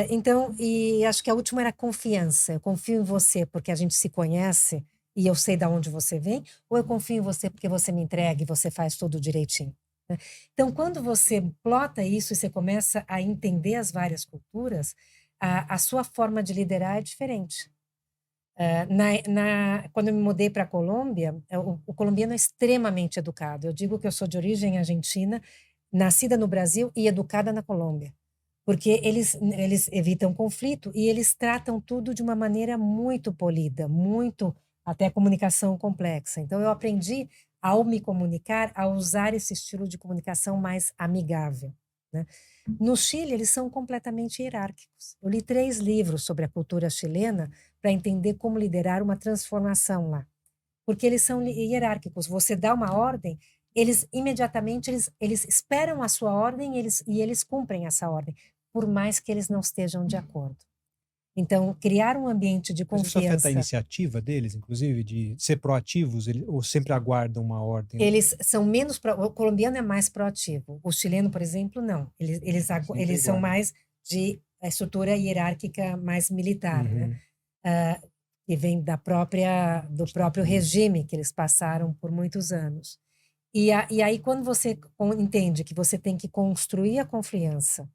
Então, e acho que a última era confiança. Eu confio em você porque a gente se conhece e eu sei de onde você vem, ou eu confio em você porque você me entrega e você faz tudo direitinho, né? Então, quando você plota isso e você começa a entender as várias culturas, a sua forma de liderar é diferente. Quando eu me mudei para a Colômbia, o colombiano é extremamente educado. Eu digo que eu sou de origem argentina, nascida no Brasil e educada na Colômbia, porque eles evitam conflito e eles tratam tudo de uma maneira muito polida, muito até comunicação complexa. Então, eu aprendi, ao me comunicar, a usar esse estilo de comunicação mais amigável, né? No Chile, eles são completamente hierárquicos. Eu li 3 livros sobre a cultura chilena para entender como liderar uma transformação lá. Porque eles são hierárquicos. Você dá uma ordem, eles imediatamente eles esperam a sua ordem e eles cumprem essa ordem, por mais que eles não estejam de acordo. Então, criar um ambiente de Mas isso afeta a confiança. iniciativa deles, inclusive, de ser proativos, ou sempre aguardam uma ordem? Eles são menos... O colombiano é mais proativo. O chileno, por exemplo, não. Eles são mais de estrutura hierárquica mais militar, né? Que vem do próprio regime que eles passaram por muitos anos. E aí, quando você entende que você tem que construir a confiança,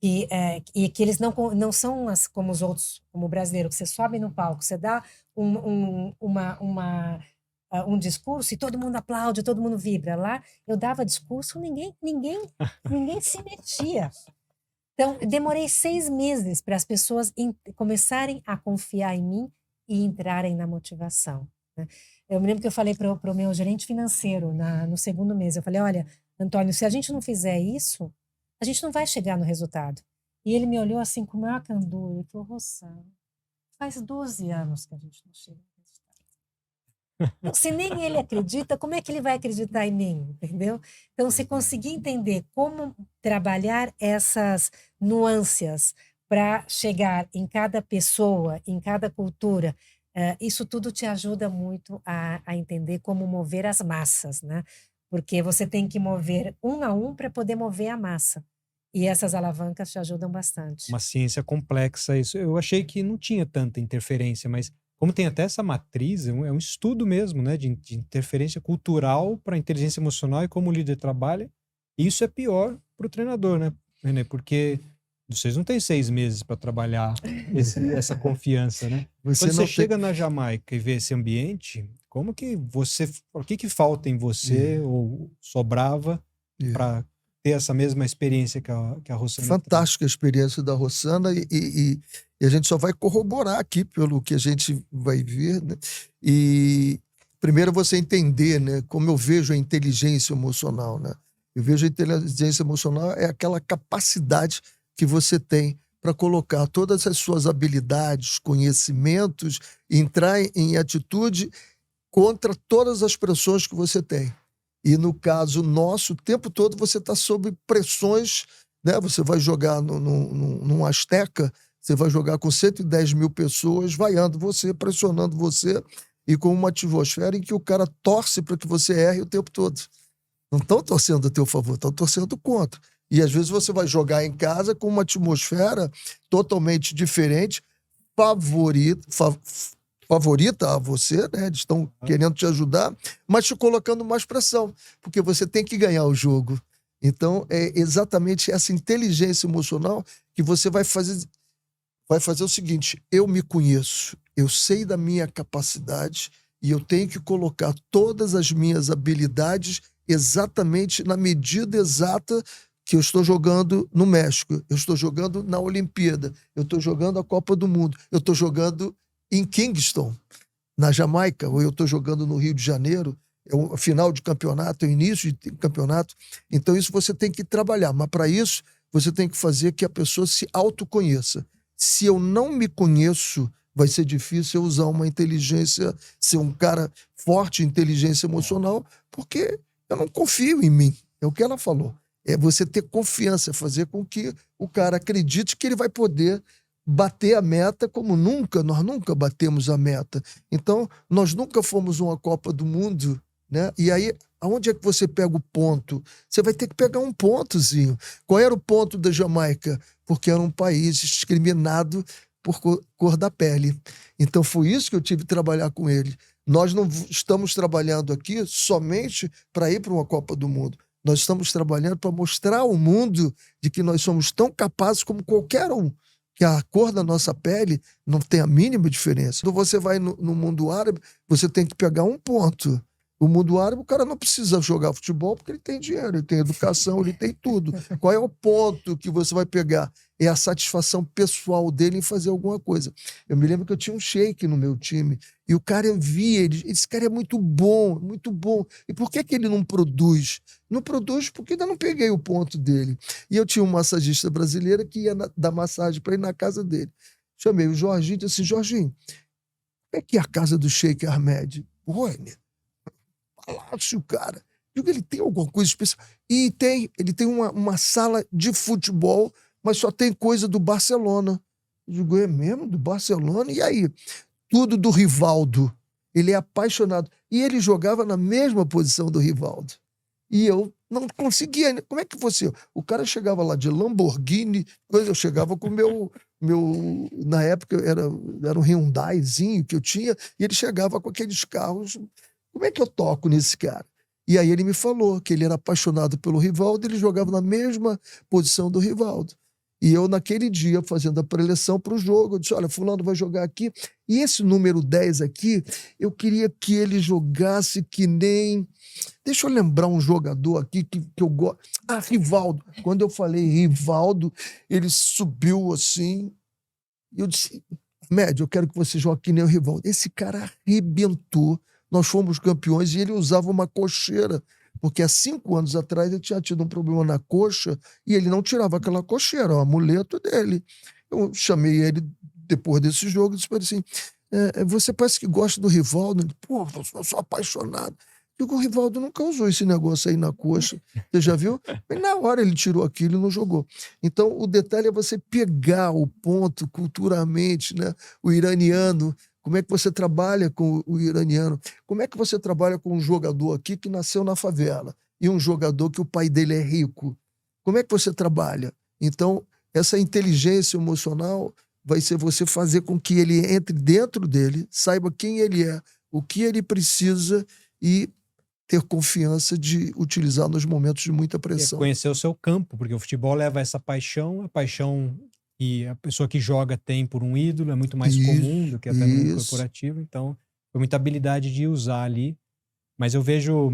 e que eles não são como os outros, como o brasileiro, que você sobe no palco, você dá um discurso e todo mundo aplaude, todo mundo vibra. Lá, eu dava discurso, ninguém se mexia. Então, demorei 6 meses para as pessoas começarem a confiar em mim e entrarem na motivação, né? Eu me lembro que eu falei para o meu gerente financeiro no 2º mês, eu falei, olha, Antônio, se a gente não fizer isso, a gente não vai chegar no resultado. E ele me olhou assim com o maior candor e falou, Rossana, faz 12 anos que a gente não chega no resultado. Então, se nem ele acredita, como é que ele vai acreditar em mim, entendeu? Então, se conseguir entender como trabalhar essas nuances para chegar em cada pessoa, em cada cultura, isso tudo te ajuda muito a entender como mover as massas, né? Porque você tem que mover um a um para poder mover a massa. E essas alavancas te ajudam bastante. Uma ciência complexa, isso. Eu achei que não tinha tanta interferência, mas como tem até essa matriz, é um estudo mesmo, né, de interferência cultural para a inteligência emocional e como o líder trabalha. E isso é pior para o treinador, né, René? Porque vocês não têm 6 meses para trabalhar essa confiança, né? Quando você chega na Jamaica e vê esse ambiente, como que o que falta em você ou sobrava para ter essa mesma experiência que a Rossana? Fantástica a experiência da Rossana e a gente só vai corroborar aqui pelo que a gente vai ver, né? E primeiro você entender, né, como eu vejo a inteligência emocional, né? Eu vejo a inteligência emocional é aquela capacidade que você tem para colocar todas as suas habilidades, conhecimentos, entrar em atitude contra todas as pressões que você tem. E no caso nosso, o tempo todo você está sob pressões, né? Você vai jogar num Azteca, você vai jogar com 110 mil pessoas vaiando você, pressionando você, e com uma atmosfera em que o cara torce para que você erre o tempo todo. Não estão torcendo a teu favor, estão torcendo contra. E às vezes você vai jogar em casa com uma atmosfera totalmente diferente, favorita a você, né? Eles estão querendo te ajudar, mas te colocando mais pressão, porque você tem que ganhar o jogo. Então, é exatamente essa inteligência emocional que você vai fazer o seguinte: eu me conheço, eu sei da minha capacidade e eu tenho que colocar todas as minhas habilidades exatamente na medida exata que eu estou jogando no México, eu estou jogando na Olimpíada, eu estou jogando a Copa do Mundo, eu estou jogando em Kingston, na Jamaica, ou eu estou jogando no Rio de Janeiro, é o final de campeonato, é o início de campeonato. Então isso você tem que trabalhar, mas para isso você tem que fazer que a pessoa se autoconheça. Se eu não me conheço, vai ser difícil eu usar uma inteligência, ser um cara forte em inteligência emocional, porque eu não confio em mim. É o que ela falou. É você ter confiança, fazer com que o cara acredite que ele vai poder bater a meta como nós nunca batemos a meta. Então, nós nunca fomos uma Copa do Mundo, né? E aí, aonde é que você pega o ponto? Você vai ter que pegar um pontozinho. Qual era o ponto da Jamaica? Porque era um país discriminado por cor da pele. Então, foi isso que eu tive que trabalhar com ele. Nós não estamos trabalhando aqui somente para ir para uma Copa do Mundo. Nós estamos trabalhando para mostrar ao mundo de que nós somos tão capazes como qualquer um, que a cor da nossa pele não tem a mínima diferença. Quando você vai no mundo árabe, você tem que pegar um ponto. O mundo árabe, o cara não precisa jogar futebol porque ele tem dinheiro, ele tem educação, ele tem tudo. Qual é o ponto que você vai pegar? É a satisfação pessoal dele em fazer alguma coisa. Eu me lembro que eu tinha um sheik no meu time e o cara, eu via, esse cara é muito bom, muito bom. E por que ele não produz? Não produz porque ainda não peguei o ponto dele. E eu tinha um massagista brasileira que ia dar massagem para ir na casa dele. Chamei o Jorginho e disse assim: Jorginho, como é que é a casa do Sheik Ahmed? Oi, palácio, cara. Digo, ele tem alguma coisa especial. E ele tem uma sala de futebol, mas só tem coisa do Barcelona. Digo, é mesmo? Do Barcelona? E aí? Tudo do Rivaldo. Ele é apaixonado. E ele jogava na mesma posição do Rivaldo. E eu não conseguia. Como é que você... O cara chegava lá de Lamborghini, eu chegava com o meu... Na época era um Hyundaizinho que eu tinha, e ele chegava com aqueles carros. Como é que eu toco nesse cara? E aí ele me falou que ele era apaixonado pelo Rivaldo, ele jogava na mesma posição do Rivaldo. E eu, naquele dia, fazendo a preleção para o jogo, eu disse: olha, fulano vai jogar aqui, e esse número 10 aqui, eu queria que ele jogasse que nem... Deixa eu lembrar um jogador aqui que eu gosto. Ah, Rivaldo. Quando eu falei Rivaldo, ele subiu assim, e eu disse: Médio, eu quero que você jogue que nem o Rivaldo. Esse cara arrebentou. Nós fomos campeões e ele usava uma cocheira, porque há 5 anos atrás ele tinha tido um problema na coxa e ele não tirava aquela cocheira, o amuleto dele. Eu chamei ele depois desse jogo e disse para ele assim: você parece que gosta do Rivaldo. Ele: pô, eu sou apaixonado. O Rivaldo nunca usou esse negócio aí na coxa. Você já viu? Mas na hora ele tirou aquilo e não jogou. Então, o detalhe é você pegar o ponto culturalmente, né? O iraniano. Como é que você trabalha com o iraniano? Como é que você trabalha com um jogador aqui que nasceu na favela e um jogador que o pai dele é rico? Como é que você trabalha? Então, essa inteligência emocional vai ser você fazer com que ele entre dentro dele, saiba quem ele é, o que ele precisa e ter confiança de utilizar nos momentos de muita pressão. Conhecer o seu campo, porque o futebol leva essa paixão, a paixão que a pessoa que joga tem por um ídolo, é muito mais comum do que até no mundo corporativo, então foi muita habilidade de usar ali. Mas eu vejo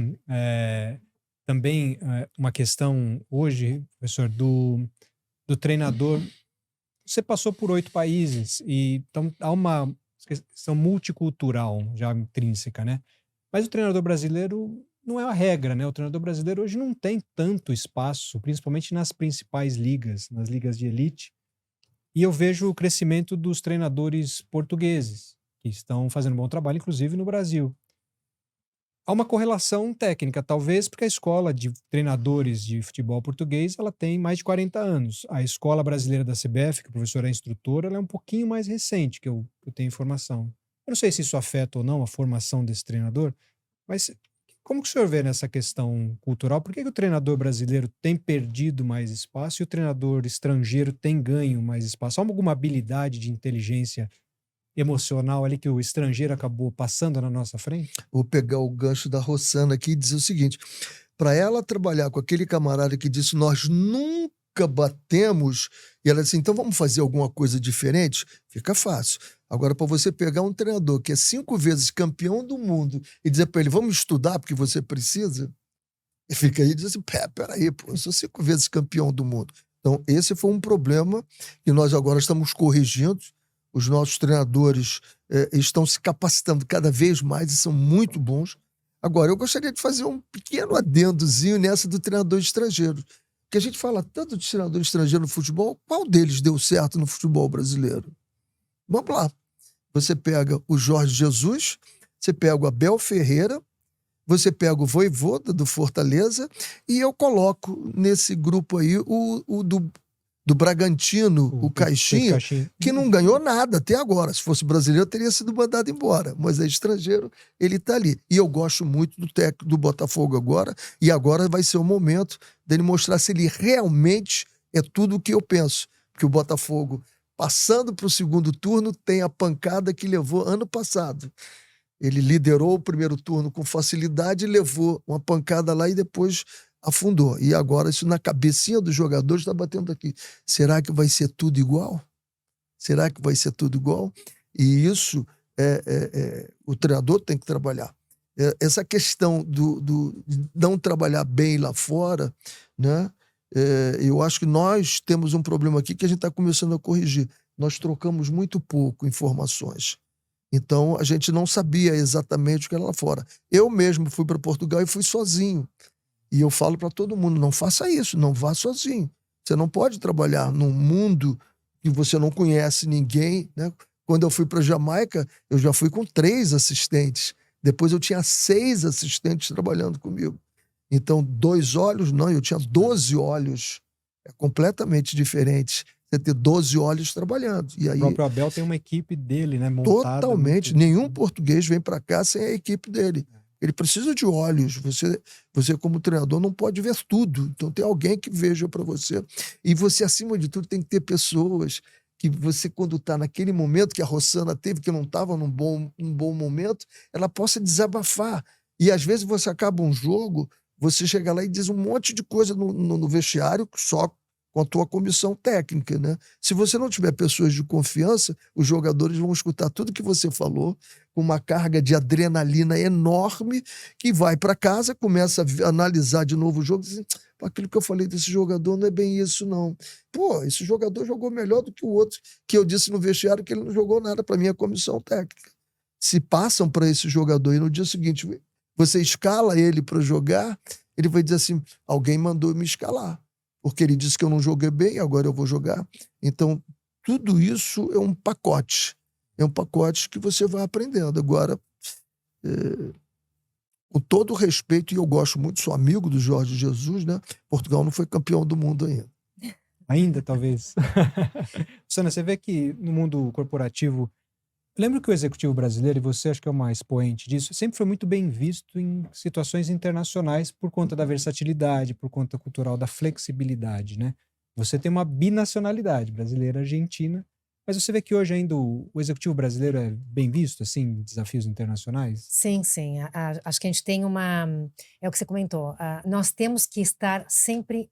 também uma questão hoje, professor, do treinador. Você passou por 8 países, e então há uma questão multicultural já intrínseca, né? Mas o treinador brasileiro não é a regra, né? O treinador brasileiro hoje não tem tanto espaço, principalmente nas principais ligas, nas ligas de elite. E eu vejo o crescimento dos treinadores portugueses, que estão fazendo um bom trabalho, inclusive no Brasil. Há uma correlação técnica, talvez porque a escola de treinadores de futebol português ela tem mais de 40 anos. A escola brasileira da CBF, que o professor é instrutor, ela é um pouquinho mais recente, que eu tenho informação. Eu não sei se isso afeta ou não a formação desse treinador, mas como que o senhor vê nessa questão cultural? Por que o treinador brasileiro tem perdido mais espaço e o treinador estrangeiro tem ganho mais espaço? Há alguma habilidade de inteligência emocional ali que o estrangeiro acabou passando na nossa frente? Vou pegar o gancho da Rossana aqui e dizer o seguinte: para ela trabalhar com aquele camarada que disse nós nunca batemos, e ela disse, então vamos fazer alguma coisa diferente, fica fácil. Agora, para você pegar um treinador que é 5 vezes campeão do mundo e dizer para ele, vamos estudar porque você precisa, e fica aí e diz assim, peraí, pô, eu sou 5 vezes campeão do mundo. Então, esse foi um problema que nós agora estamos corrigindo. Os nossos treinadores estão se capacitando cada vez mais e são muito bons. Agora, eu gostaria de fazer um pequeno adendozinho nessa do treinador estrangeiro. Porque a gente fala tanto de treinador estrangeiro no futebol, qual deles deu certo no futebol brasileiro? Vamos lá. Você pega o Jorge Jesus, você pega o Abel Ferreira, você pega o Vojvoda do Fortaleza, e eu coloco nesse grupo aí o do Bragantino, o Caixinha, que não ganhou nada até agora. Se fosse brasileiro, teria sido mandado embora. Mas é estrangeiro, ele está ali. E eu gosto muito do técnico do Botafogo agora, e agora vai ser o momento dele mostrar se ele realmente é tudo o que eu penso. Porque o Botafogo, passando para o segundo turno, tem a pancada que levou ano passado. Ele liderou o primeiro turno com facilidade, levou uma pancada lá e depois afundou. E agora isso na cabecinha dos jogadores está batendo aqui. Será que vai ser tudo igual? Será que vai ser tudo igual? E isso o treinador tem que trabalhar. Essa questão de não trabalhar bem lá fora, né? Eu acho que nós temos um problema aqui que a gente está começando a corrigir. Nós trocamos muito pouco informações. Então, a gente não sabia exatamente o que era lá fora. Eu mesmo fui para Portugal e fui sozinho. E eu falo para todo mundo, não faça isso, não vá sozinho. Você não pode trabalhar num mundo que você não conhece ninguém, né? Quando eu fui para Jamaica, eu já fui com 3 assistentes. Depois eu tinha 6 assistentes trabalhando comigo. Então, 2 olhos, não, eu tinha 12 olhos. É completamente diferente você ter 12 olhos trabalhando. E aí, o próprio Abel tem uma equipe dele, né, montada. Totalmente. Nenhum português vem para cá sem a equipe dele. Ele precisa de olhos. Você, como treinador, não pode ver tudo. Então, tem alguém que veja para você. E você, acima de tudo, tem que ter pessoas que você, quando está naquele momento que a Rossana teve, que não estava num bom momento, ela possa desabafar. E, às vezes, você acaba um jogo, você chega lá e diz um monte de coisa no vestiário, só com a tua comissão técnica, né? Se você não tiver pessoas de confiança, os jogadores vão escutar tudo que você falou, com uma carga de adrenalina enorme, que vai para casa, começa a analisar de novo o jogo, e diz, aquilo que eu falei desse jogador não é bem isso, não. Pô, esse jogador jogou melhor do que o outro, que eu disse no vestiário que ele não jogou nada para minha comissão técnica. Se passam para esse jogador e no dia seguinte você escala ele para jogar, ele vai dizer assim, alguém mandou me escalar. Porque ele disse que eu não joguei bem, agora eu vou jogar. Então, tudo isso é um pacote. É um pacote que você vai aprendendo. Agora, com todo respeito, e eu gosto muito, sou amigo do Jorge Jesus, né? Portugal não foi campeão do mundo ainda. Ainda, talvez. Sana, você vê que no mundo corporativo, lembro que o executivo brasileiro, e você acho que é o mais expoente disso, sempre foi muito bem visto em situações internacionais por conta da versatilidade, por conta cultural, da flexibilidade, né? Você tem uma binacionalidade, brasileira e argentina, mas você vê que hoje ainda o executivo brasileiro é bem visto, assim, em desafios internacionais? Sim, sim. Acho que a gente tem uma... É o que você comentou. Nós temos que estar sempre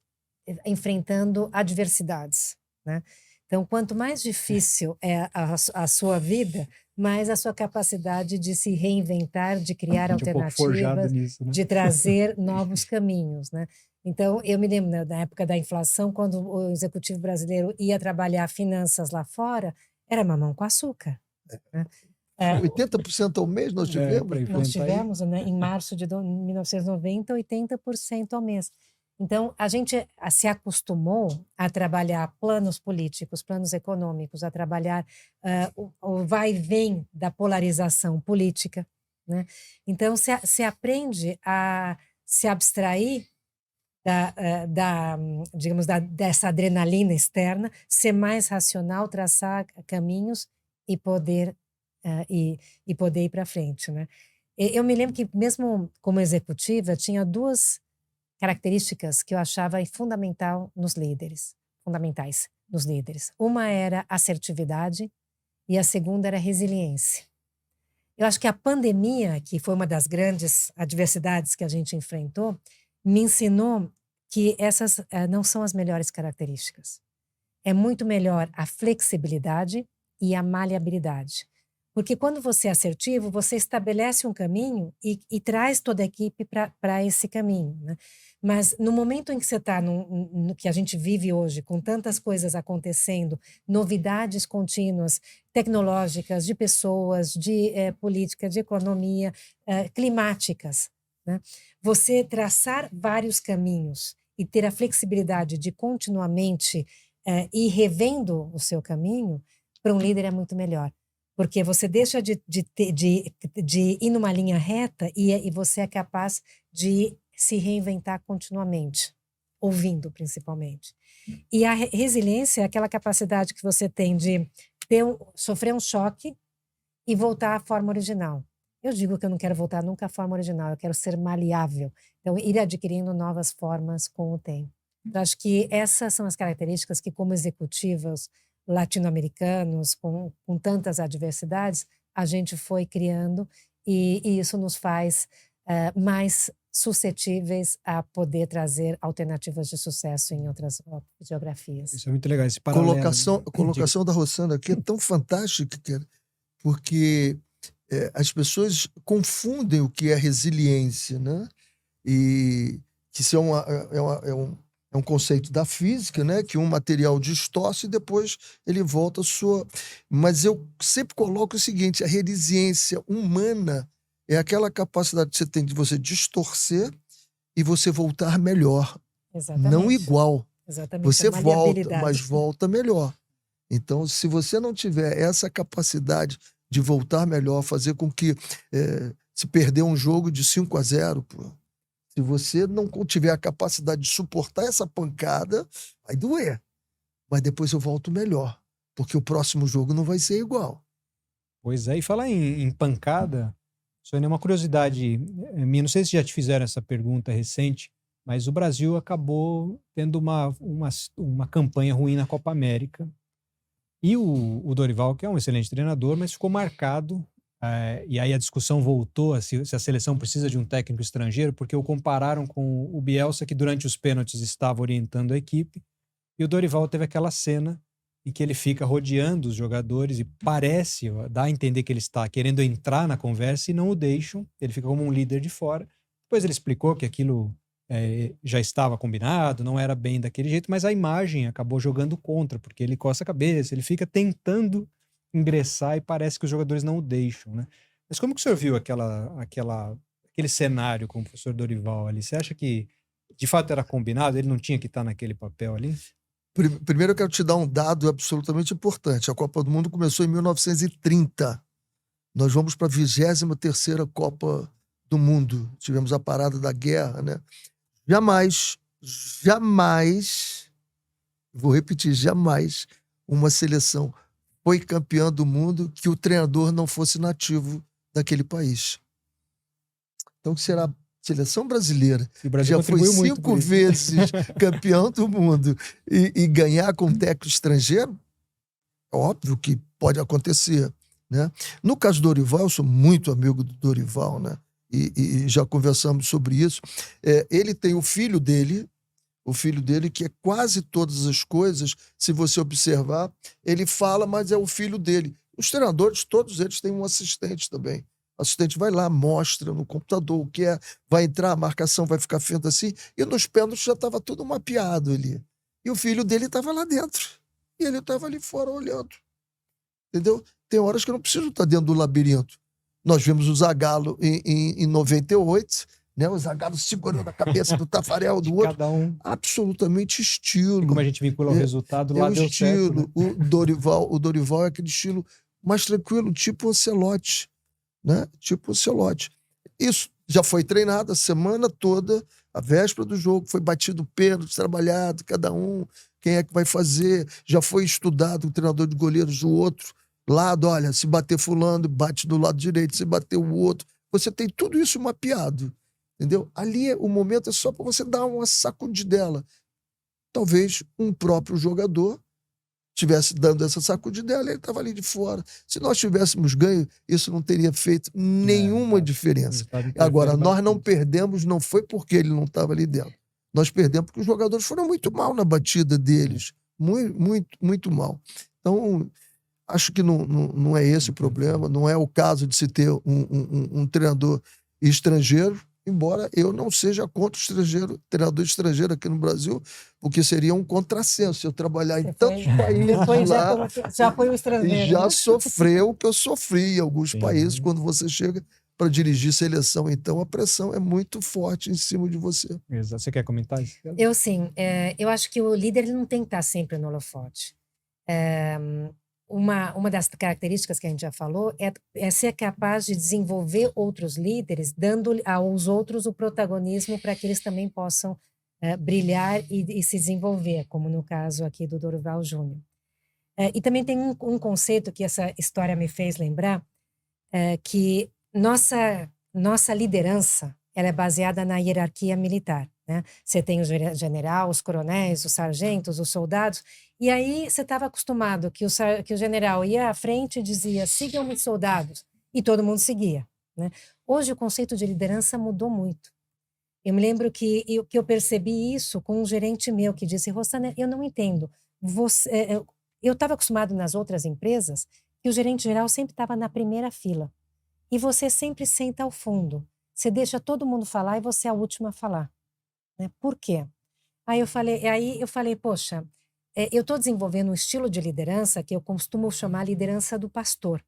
enfrentando adversidades, né? Então, quanto mais difícil é a sua vida, mais a sua capacidade de se reinventar, de criar alternativas, nisso, né? de trazer novos caminhos, né? Então, eu me lembro, né, na época da inflação, quando o executivo brasileiro ia trabalhar finanças lá fora, era mamão com açúcar, né? 80% ao mês nós tivemos. pra enfrentar Nós isso. tivemos, né, em março de 1990, 80% ao mês. Então, a gente se acostumou a trabalhar planos políticos, planos econômicos, a trabalhar o vai e vem da polarização política, né? Então, se aprende a se abstrair digamos, dessa adrenalina externa, ser mais racional, traçar caminhos e poder ir para frente, né? Eu me lembro que mesmo como executiva tinha duas características que eu achava fundamentais nos líderes. Uma era assertividade e a segunda era resiliência. Eu acho que a pandemia, que foi uma das grandes adversidades que a gente enfrentou, me ensinou que essas não são as melhores características. É muito melhor a flexibilidade e a maleabilidade. Porque quando você é assertivo, você estabelece um caminho e traz toda a equipe para esse caminho, né? Mas no momento em que você está no que a gente vive hoje, com tantas coisas acontecendo, novidades contínuas, tecnológicas, de pessoas, de política, de economia, climáticas, né? Você traçar vários caminhos e ter a flexibilidade de continuamente ir revendo o seu caminho, para um líder é muito melhor. Porque você deixa de ir numa linha reta e você é capaz de se reinventar continuamente, ouvindo principalmente. E a resiliência é aquela capacidade que você tem de sofrer um choque e voltar à forma original. Eu digo que eu não quero voltar nunca à forma original, eu quero ser maleável. Então, ir adquirindo novas formas com o tempo. Eu acho que essas são as características que, como executivos latino-americanos, com tantas adversidades, a gente foi criando e isso nos faz mais suscetíveis a poder trazer alternativas de sucesso em outras geografias. Isso é muito legal, esse paralelo. A colocação da Rossana aqui é tão fantástica, porque as pessoas confundem o que é resiliência, né? E que isso é um conceito da física, né? Que um material distorce e depois ele volta à sua... Mas eu sempre coloco o seguinte, a resiliência humana é aquela capacidade que você tem de você distorcer e você voltar melhor. Exatamente. Não igual. Exatamente. Você volta, mas volta melhor. Então, se você não tiver essa capacidade de voltar melhor, fazer com que se perder um jogo de 5-0, pô, se você não tiver a capacidade de suportar essa pancada, vai doer. Mas depois eu volto melhor, porque o próximo jogo não vai ser igual. Pois é, e falar em pancada, Sônia, uma curiosidade minha, não sei se já te fizeram essa pergunta recente, mas o Brasil acabou tendo uma campanha ruim na Copa América. E o Dorival, que é um excelente treinador, mas ficou marcado, e aí a discussão voltou se a seleção precisa de um técnico estrangeiro, porque o compararam com o Bielsa, que durante os pênaltis estava orientando a equipe, e o Dorival teve aquela cena em que ele fica rodeando os jogadores e dá a entender que ele está querendo entrar na conversa e não o deixam, ele fica como um líder de fora. Depois ele explicou que aquilo já estava combinado, não era bem daquele jeito, mas a imagem acabou jogando contra, porque ele coça a cabeça, ele fica tentando ingressar e parece que os jogadores não o deixam, né? Mas como que o senhor viu aquele cenário com o professor Dorival ali? Você acha que de fato era combinado? Ele não tinha que estar naquele papel ali? Primeiro eu quero te dar um dado absolutamente importante. A Copa do Mundo começou em 1930. Nós vamos para a 23ª Copa do Mundo. Tivemos a parada da guerra, né? Jamais, vou repetir, jamais uma seleção foi campeã do mundo que o treinador não fosse nativo daquele país. Então, que será a seleção brasileira, que já foi 5 vezes campeão do mundo e ganhar com um técnico estrangeiro? É óbvio que pode acontecer, né? No caso do Dorival, eu sou muito amigo do Dorival, né? E já conversamos sobre isso. Ele tem o filho dele que é quase todas as coisas, se você observar, ele fala, mas é o filho dele. Os treinadores, todos eles têm um assistente também. O assistente vai lá, mostra no computador o que é, vai entrar, a marcação vai ficar feita assim, e nos pênaltis já estava tudo mapeado ali. E o filho dele estava lá dentro, e ele estava ali fora olhando. entendeu? Tem horas que eu não preciso estar dentro do labirinto. Nós vimos o Zagallo em 98, né? O Zagallo segurando a cabeça do Tafarel, do outro. Cada um. Absolutamente estilo. E como a gente vincula o resultado, lá o deu estilo. certo, né? O Dorival é aquele estilo mais tranquilo, tipo o Ancelotti, né? Tipo o Ancelotti. Isso já foi treinado a semana toda, a véspera do jogo, foi batido o pênalti, trabalhado, cada um, quem é que vai fazer, já foi estudado o treinador de goleiros do outro lado, olha, se bater fulano, bate do lado direito, se bater o outro, você tem tudo isso mapeado, entendeu? Ali o momento é só para você dar uma sacudidela. Talvez um próprio jogador tivesse dando essa sacudidela, ele estava ali de fora. Se nós tivéssemos ganho, isso não teria feito nenhuma diferença. Agora, nós não perdemos, não foi porque ele não estava ali dentro. Nós perdemos porque os jogadores foram muito mal na batida deles. Muito, muito, muito mal. Então, acho que não é esse o problema, não é o caso de se ter um treinador estrangeiro, embora eu não seja contra o treinador estrangeiro aqui no Brasil, porque seria um contrassenso eu trabalhar em tantos países lá já foi o estrangeiro. e já né? sofreu o que eu sofri em alguns países quando você chega para dirigir seleção. Então a pressão é muito forte em cima de você. Exato. Você quer comentar? Eu sim. Eu acho que o líder ele não tem que estar sempre no holofote. Uma das características que a gente já falou é ser capaz de desenvolver outros líderes, dando aos outros o protagonismo para que eles também possam brilhar e se desenvolver, como no caso aqui do Dorival Júnior. E também tem um conceito que essa história me fez lembrar, que nossa liderança ela é baseada na hierarquia militar. Né? Você tem o general, os coronéis, os sargentos, os soldados, e aí você estava acostumado que o general ia à frente e dizia, sigam-me soldados, e todo mundo seguia. Né? Hoje o conceito de liderança mudou muito. Eu me lembro que eu percebi isso com um gerente meu que disse, Rossana, eu não entendo, eu estava acostumado nas outras empresas que o gerente geral sempre estava na primeira fila, e você sempre senta ao fundo, você deixa todo mundo falar e você é a última a falar. Né? Por quê? Aí eu falei, poxa, eu estou desenvolvendo um estilo de liderança que eu costumo chamar liderança do pastor,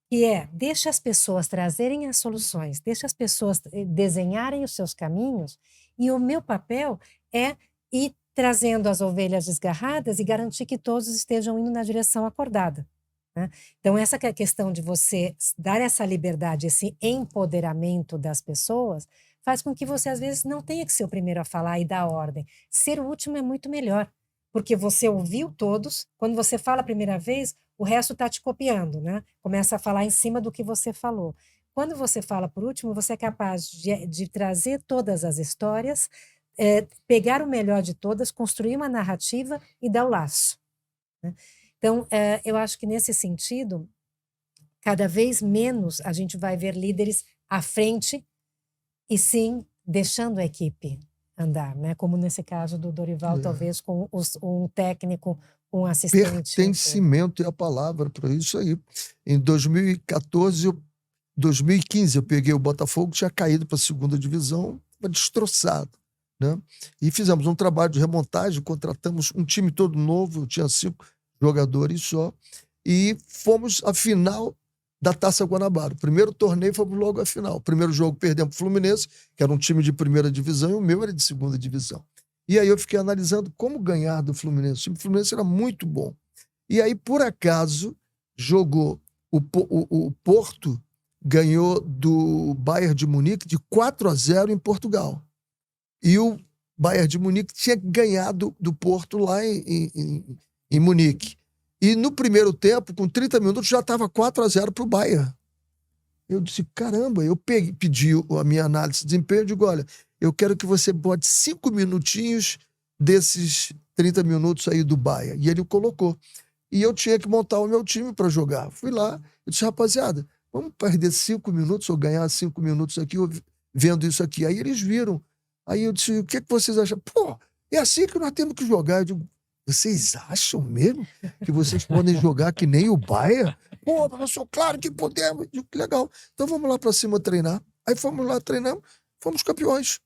que deixa as pessoas trazerem as soluções, deixa as pessoas desenharem os seus caminhos, e o meu papel é ir trazendo as ovelhas desgarradas e garantir que todos estejam indo na direção acordada. Né? Então, essa questão de você dar essa liberdade, esse empoderamento das pessoas, faz com que você, às vezes, não tenha que ser o primeiro a falar e dar ordem. Ser o último é muito melhor, porque você ouviu todos, quando você fala a primeira vez, o resto está te copiando, né? Começa a falar em cima do que você falou. Quando você fala por último, você é capaz de trazer todas as histórias, pegar o melhor de todas, construir uma narrativa e dar o laço. Né? Então, eu acho que nesse sentido, cada vez menos a gente vai ver líderes à frente e sim deixando a equipe andar, né? Como nesse caso do Dorival, talvez com um técnico, um assistente. Pertencimento é a palavra para isso aí. Em 2015 eu peguei o Botafogo, tinha caído para a segunda divisão, estava destroçado. Né? E fizemos um trabalho de remontagem, contratamos um time todo novo, tinha 5 jogadores só, e fomos à final da Taça Guanabara. O primeiro torneio fomos logo à final. O primeiro jogo perdemos para o Fluminense, que era um time de primeira divisão, e o meu era de segunda divisão. E aí eu fiquei analisando como ganhar do Fluminense. O time do Fluminense era muito bom. E aí, por acaso, jogou o Porto, ganhou do Bayern de Munique de 4-0 em Portugal. E o Bayern de Munique tinha ganhado do Porto lá em Munique. E no primeiro tempo, com 30 minutos, já estava 4-0 para o Bayern. Eu disse, caramba, eu pedi a minha análise de desempenho, eu digo, olha, eu quero que você bote 5 minutinhos desses 30 minutos aí do Bayern. E ele colocou. E eu tinha que montar o meu time para jogar. Fui lá, eu disse, rapaziada, vamos perder 5 minutos ou ganhar 5 minutos aqui vendo isso aqui. Aí eles viram. Aí eu disse, o que vocês acham? Pô, é assim que nós temos que jogar. Eu digo, vocês acham mesmo que vocês podem jogar que nem o Bayern? Pô, professor, claro que podemos. Eu digo, que legal. Então vamos lá para cima treinar. Aí fomos lá, treinamos, fomos campeões.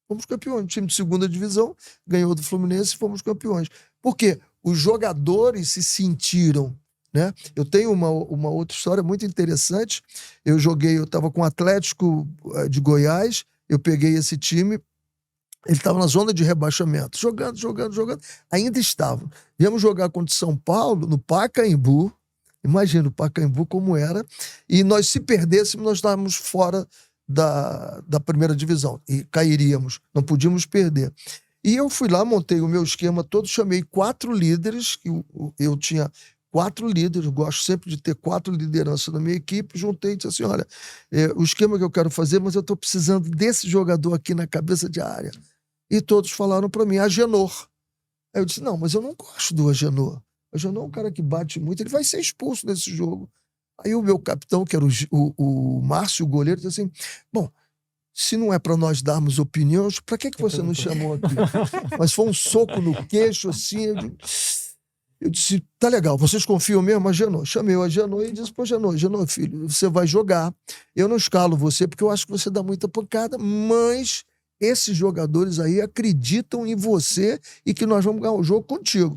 Fomos campeões. O time de segunda divisão ganhou do Fluminense e fomos campeões. Por quê? Os jogadores se sentiram né? Eu tenho uma outra história muito interessante. Eu estava com o Atlético de Goiás, eu peguei esse time, ele estava na zona de rebaixamento, jogando, ainda estava. Viemos jogar contra o São Paulo, no Pacaembu, imagina o Pacaembu como era, e nós, se perdêssemos, nós estávamos fora da primeira divisão, e cairíamos, não podíamos perder. E eu fui lá, montei o meu esquema todo, chamei 4 líderes, eu tinha 4 líderes, eu gosto sempre de ter 4 lideranças na minha equipe, juntei e disse assim, olha, o esquema que eu quero fazer, mas eu estou precisando desse jogador aqui na cabeça de área. E todos falaram para mim, Agenor. Aí eu disse, não, mas eu não gosto do Agenor. O Agenor é um cara que bate muito, ele vai ser expulso nesse jogo. Aí o meu capitão, que era o Márcio, o goleiro, disse assim, bom, se não é para nós darmos opiniões, para que você nos chamou aqui? Mas foi um soco no queixo, assim. Eu disse, tá legal, vocês confiam mesmo? Agenor. Chamei o Agenor e disse, pô, Agenor, filho, você vai jogar. Eu não escalo você, porque eu acho que você dá muita pancada, mas esses jogadores aí acreditam em você e que nós vamos ganhar o jogo contigo.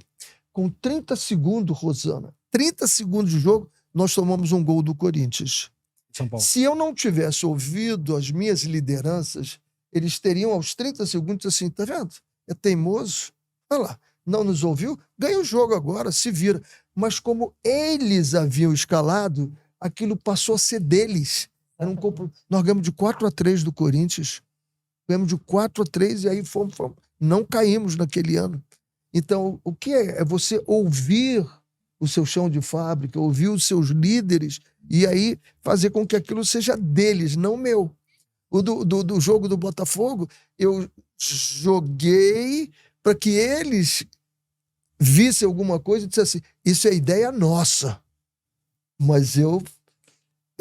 Com 30 segundos, Rosana, 30 segundos de jogo, nós tomamos um gol do Corinthians. São Paulo. Se eu não tivesse ouvido as minhas lideranças, eles teriam aos 30 segundos assim, tá vendo? É teimoso. Olha lá, não nos ouviu? Ganha o jogo agora, se vira. Mas como eles haviam escalado, aquilo passou a ser deles. Nós ganhamos de 4-3 do Corinthians. Ganhamos de 4-3 e aí não caímos naquele ano. Então, o que é você ouvir o seu chão de fábrica, ouvir os seus líderes e aí fazer com que aquilo seja deles, não meu. O do jogo do Botafogo, eu joguei para que eles vissem alguma coisa e dissessem assim, isso é ideia nossa. Mas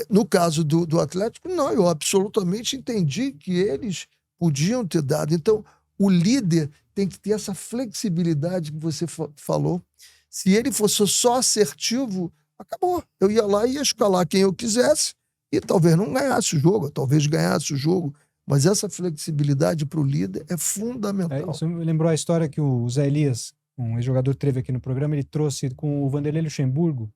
no caso do Atlético, não, eu absolutamente entendi que eles podiam ter dado. Então, o líder tem que ter essa flexibilidade que você falou. Se ele fosse só assertivo, acabou. Eu ia lá e ia escalar quem eu quisesse e talvez não ganhasse o jogo, talvez ganhasse o jogo. Mas essa flexibilidade para o líder é fundamental. Isso me lembrou a história que o Zé Elias, um ex-jogador, teve aqui no programa, ele trouxe com o Vanderlei Luxemburgo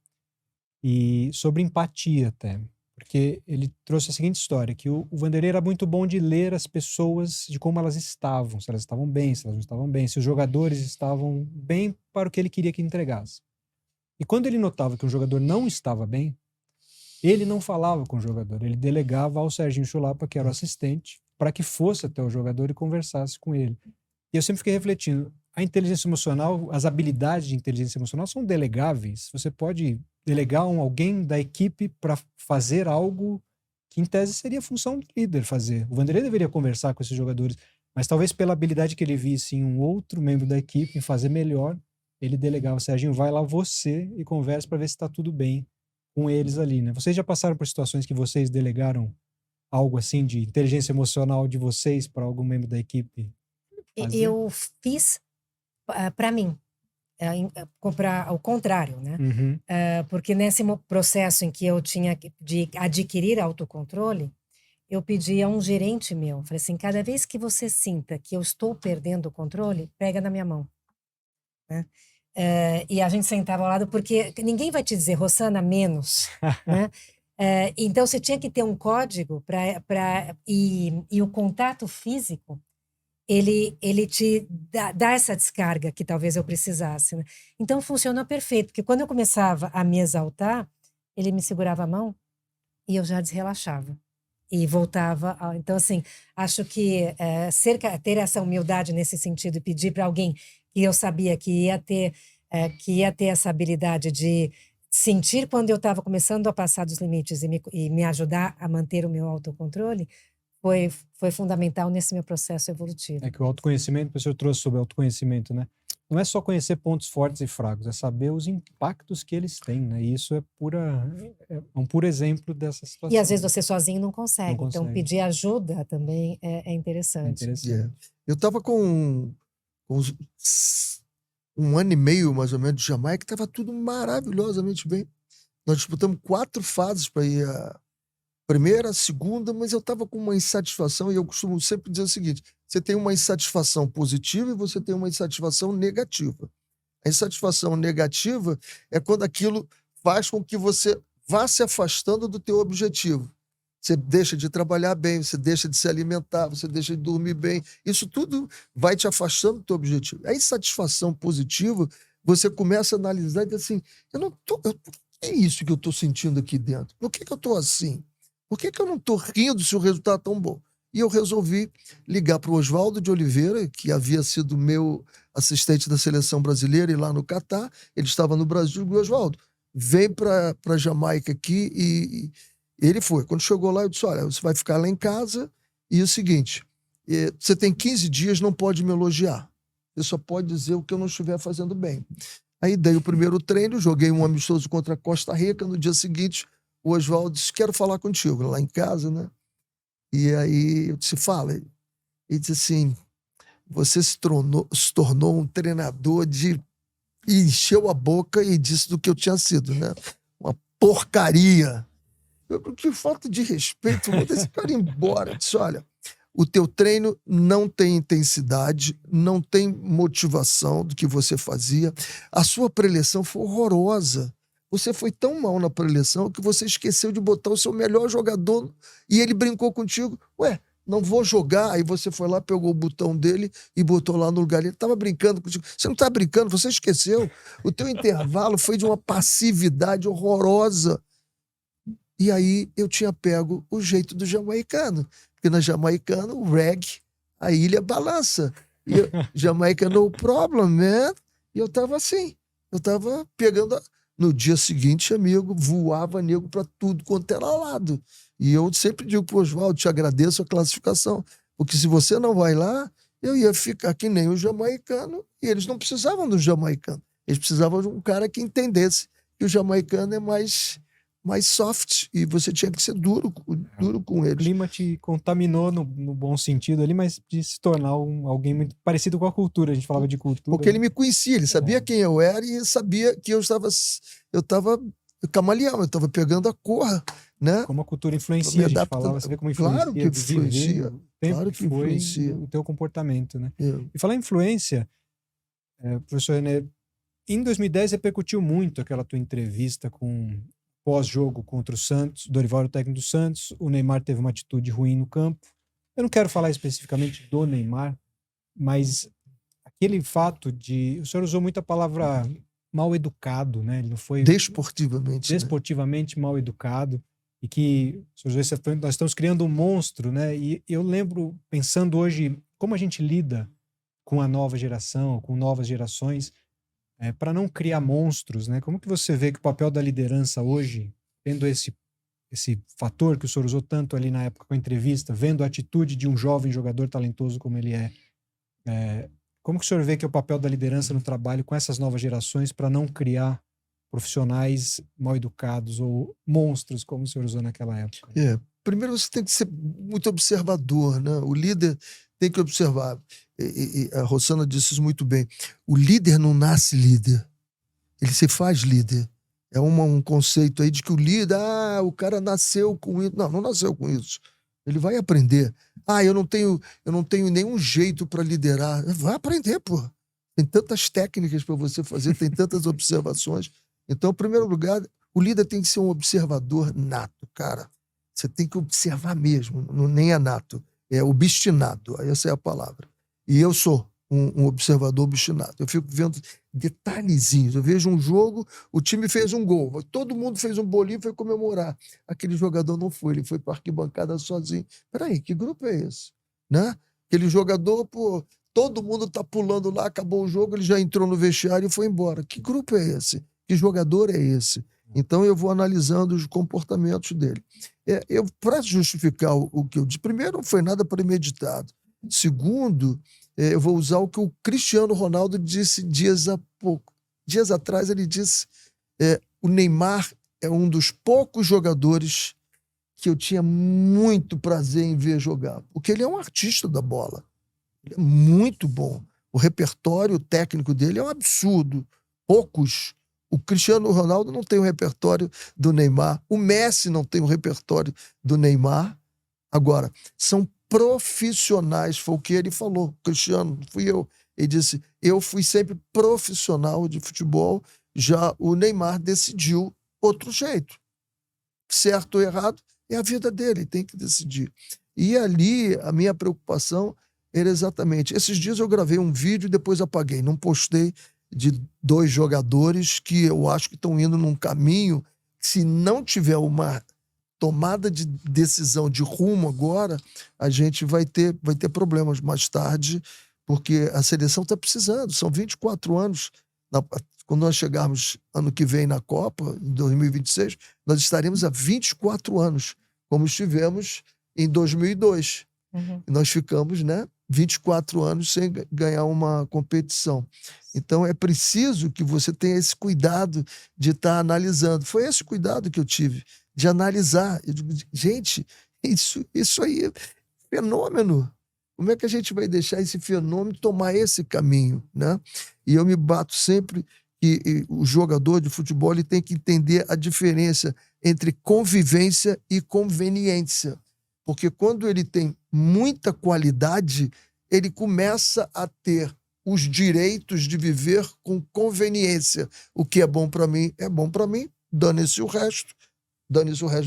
e sobre empatia até. Porque ele trouxe a seguinte história, que o Vanderlei era muito bom de ler as pessoas, de como elas estavam, se elas estavam bem, se elas não estavam bem, se os jogadores estavam bem para o que ele queria que entregasse. E quando ele notava que um jogador não estava bem, ele não falava com o jogador, ele delegava ao Serginho Chulapa, que era o assistente, para que fosse até o jogador e conversasse com ele. E eu sempre fiquei refletindo, a inteligência emocional, as habilidades de inteligência emocional são delegáveis. Você pode delegar alguém da equipe para fazer algo que, em tese, seria a função do líder fazer. O Vanderlei deveria conversar com esses jogadores, mas talvez pela habilidade que ele visse em um outro membro da equipe, em fazer melhor, ele delegava, Serginho, vai lá você e conversa para ver se está tudo bem com eles ali, né? Vocês já passaram por situações que vocês delegaram algo assim de inteligência emocional de vocês para algum membro da equipe fazer? Eu fiz para mim, comprar ao contrário, né? Uhum. Porque nesse processo em que eu tinha de adquirir autocontrole, eu pedi a um gerente meu, falei assim, cada vez que você sinta que eu estou perdendo o controle, pega na minha mão, né? E a gente sentava ao lado, porque ninguém vai te dizer, Rosana, menos, né? Então você tinha que ter um código e o contato físico, ele te dá essa descarga que talvez eu precisasse, né? Então funcionou perfeito, porque quando eu começava a me exaltar, ele me segurava a mão e eu já desrelaxava e voltava. Então, assim, acho que ter essa humildade nesse sentido e pedir para alguém que eu sabia que ia ter essa habilidade de sentir quando eu estava começando a passar dos limites e me ajudar a manter o meu autocontrole, foi fundamental nesse meu processo evolutivo. É que o autoconhecimento, o professor trouxe sobre o autoconhecimento, né? Não é só conhecer pontos fortes e fracos, é saber os impactos que eles têm, né? E isso é um puro exemplo dessa situação. E às vezes você sozinho não consegue. Não consegue. Então pedir ajuda também é interessante. É interessante. Eu estava com um ano e meio, mais ou menos, de Jamaica, que estava tudo maravilhosamente bem. Nós disputamos 4 fases para ir a primeira, a segunda, mas eu estava com uma insatisfação, e eu costumo sempre dizer o seguinte, você tem uma insatisfação positiva e você tem uma insatisfação negativa. A insatisfação negativa é quando aquilo faz com que você vá se afastando do teu objetivo. Você deixa de trabalhar bem, você deixa de se alimentar, você deixa de dormir bem. Isso tudo vai te afastando do teu objetivo. A insatisfação positiva, você começa a analisar e diz assim, por que é isso que eu estou sentindo aqui dentro? Por que eu estou assim? Por que eu não estou rindo se o resultado é tão bom? E eu resolvi ligar para o Oswaldo de Oliveira, que havia sido meu assistente da seleção brasileira e lá no Catar. Ele estava no Brasil. E Oswaldo, vem para Jamaica aqui e ele foi. Quando chegou lá, eu disse, olha, você vai ficar lá em casa e é o seguinte, você tem 15 dias, não pode me elogiar. Você só pode dizer o que eu não estiver fazendo bem. Aí dei o primeiro treino, joguei um amistoso contra a Costa Rica. No dia seguinte, o Oswaldo disse, quero falar contigo, lá em casa, né? E aí eu disse, fala. Ele disse assim, você se tornou um treinador de... E encheu a boca e disse do que eu tinha sido, né? Uma porcaria. Que falta de respeito, vou mandar esse cara embora. Eu disse, olha, o teu treino não tem intensidade, não tem motivação do que você fazia. A sua preleção foi horrorosa. Você foi tão mal na preleção que você esqueceu de botar o seu melhor jogador e ele brincou contigo. Ué, não vou jogar. Aí você foi lá, pegou o botão dele e botou lá no lugar. Ele estava brincando contigo. Você não está brincando, você esqueceu. O teu intervalo foi de uma passividade horrorosa. E aí eu tinha pego o jeito do jamaicano. Porque na jamaicana, o reggae, a ilha balança. E Jamaica no problem, man. E eu tava assim. Eu tava pegando... No dia seguinte, amigo, voava nego para tudo quanto era lado. E eu sempre digo pro Oswaldo, te agradeço a classificação. Porque se você não vai lá, eu ia ficar que nem o jamaicano. E eles não precisavam do jamaicano. Eles precisavam de um cara que entendesse que o jamaicano é mais soft, e você tinha que ser duro com O eles. clima te contaminou no bom sentido ali, mas de se tornar alguém muito parecido com a cultura. A gente falava de cultura. Porque ele me conhecia, ele sabia quem eu era e sabia que eu estava camaleão, eu estava pegando a cor, né? Como a cultura influencia, a gente falava, você vê como influencia. Claro que influencia. O tempo Claro que foi influencia. o teu comportamento, né? É. E falar em influência, professor René, em 2010 repercutiu muito aquela tua entrevista com pós-jogo contra o Santos, Dorival era o técnico do Santos, o Neymar teve uma atitude ruim no campo. Eu não quero falar especificamente do Neymar, mas aquele fato de... O senhor usou muito a palavra mal educado, né? Ele não foi... Desportivamente mal educado, e que, nós estamos criando um monstro, né? E eu lembro, pensando hoje, como a gente lida com a nova geração, com novas gerações, para não criar monstros, né? Como que você vê que o papel da liderança hoje, tendo esse fator que o senhor usou tanto ali na época com a entrevista, vendo a atitude de um jovem jogador talentoso como ele como que o senhor vê que é o papel da liderança no trabalho com essas novas gerações para não criar profissionais mal educados ou monstros, como o senhor usou naquela época? Primeiro você tem que ser muito observador, né? O líder tem que observar. E a Rosana disse isso muito bem. O líder não nasce líder. Ele se faz líder. É um conceito aí de que o líder, o cara nasceu com isso. Não nasceu com isso. Ele vai aprender. Eu não tenho nenhum jeito para liderar. Vai aprender, pô. Tem tantas técnicas para você fazer, tem tantas observações. Então, em primeiro lugar, o líder tem que ser um observador nato, cara. Você tem que observar mesmo, nem é nato, é obstinado, essa é a palavra. E eu sou um observador obstinado. Eu fico vendo detalhezinhos. Eu vejo um jogo, o time fez um gol, todo mundo fez um bolinho e foi comemorar. Aquele jogador não foi, ele foi para a arquibancada sozinho. Peraí, que grupo é esse? Né? Aquele jogador, todo mundo tá pulando lá, acabou o jogo, ele já entrou no vestiário e foi embora. Que grupo é esse? Que jogador é esse? Então eu vou analisando os comportamentos dele. Para justificar o que eu disse, primeiro, não foi nada premeditado. Segundo, eu vou usar o que o Cristiano Ronaldo disse dias atrás. Ele disse: o Neymar é um dos poucos jogadores que eu tinha muito prazer em ver jogar, porque ele é um artista da bola. Ele é muito bom. O repertório técnico dele é um absurdo. Poucos. O Cristiano Ronaldo não tem o repertório do Neymar. O Messi não tem o repertório do Neymar. Agora, são profissionais, foi o que ele falou. Cristiano, fui eu. Ele disse, eu fui sempre profissional de futebol, já o Neymar decidiu outro jeito. Certo ou errado, é a vida dele, tem que decidir. E ali, a minha preocupação era exatamente... Esses dias eu gravei um vídeo e depois apaguei. Não postei, de 2 jogadores que eu acho que estão indo num caminho que, se não tiver uma tomada de decisão de rumo agora, a gente vai ter problemas mais tarde, porque a seleção está precisando. São 24 anos. Quando nós chegarmos ano que vem na Copa, em 2026, nós estaremos há 24 anos, como estivemos em 2002. Nós ficamos, 24 anos sem ganhar uma competição. Então, é preciso que você tenha esse cuidado de estar analisando. Foi esse cuidado que eu tive, de analisar. Eu digo, gente, isso aí é fenômeno. Como é que a gente vai deixar esse fenômeno tomar esse caminho, né? E eu me bato sempre que o jogador de futebol ele tem que entender a diferença entre convivência e conveniência. Porque quando ele tem muita qualidade, ele começa a ter os direitos de viver com conveniência. O que é bom para mim, é bom para mim, dane-se o resto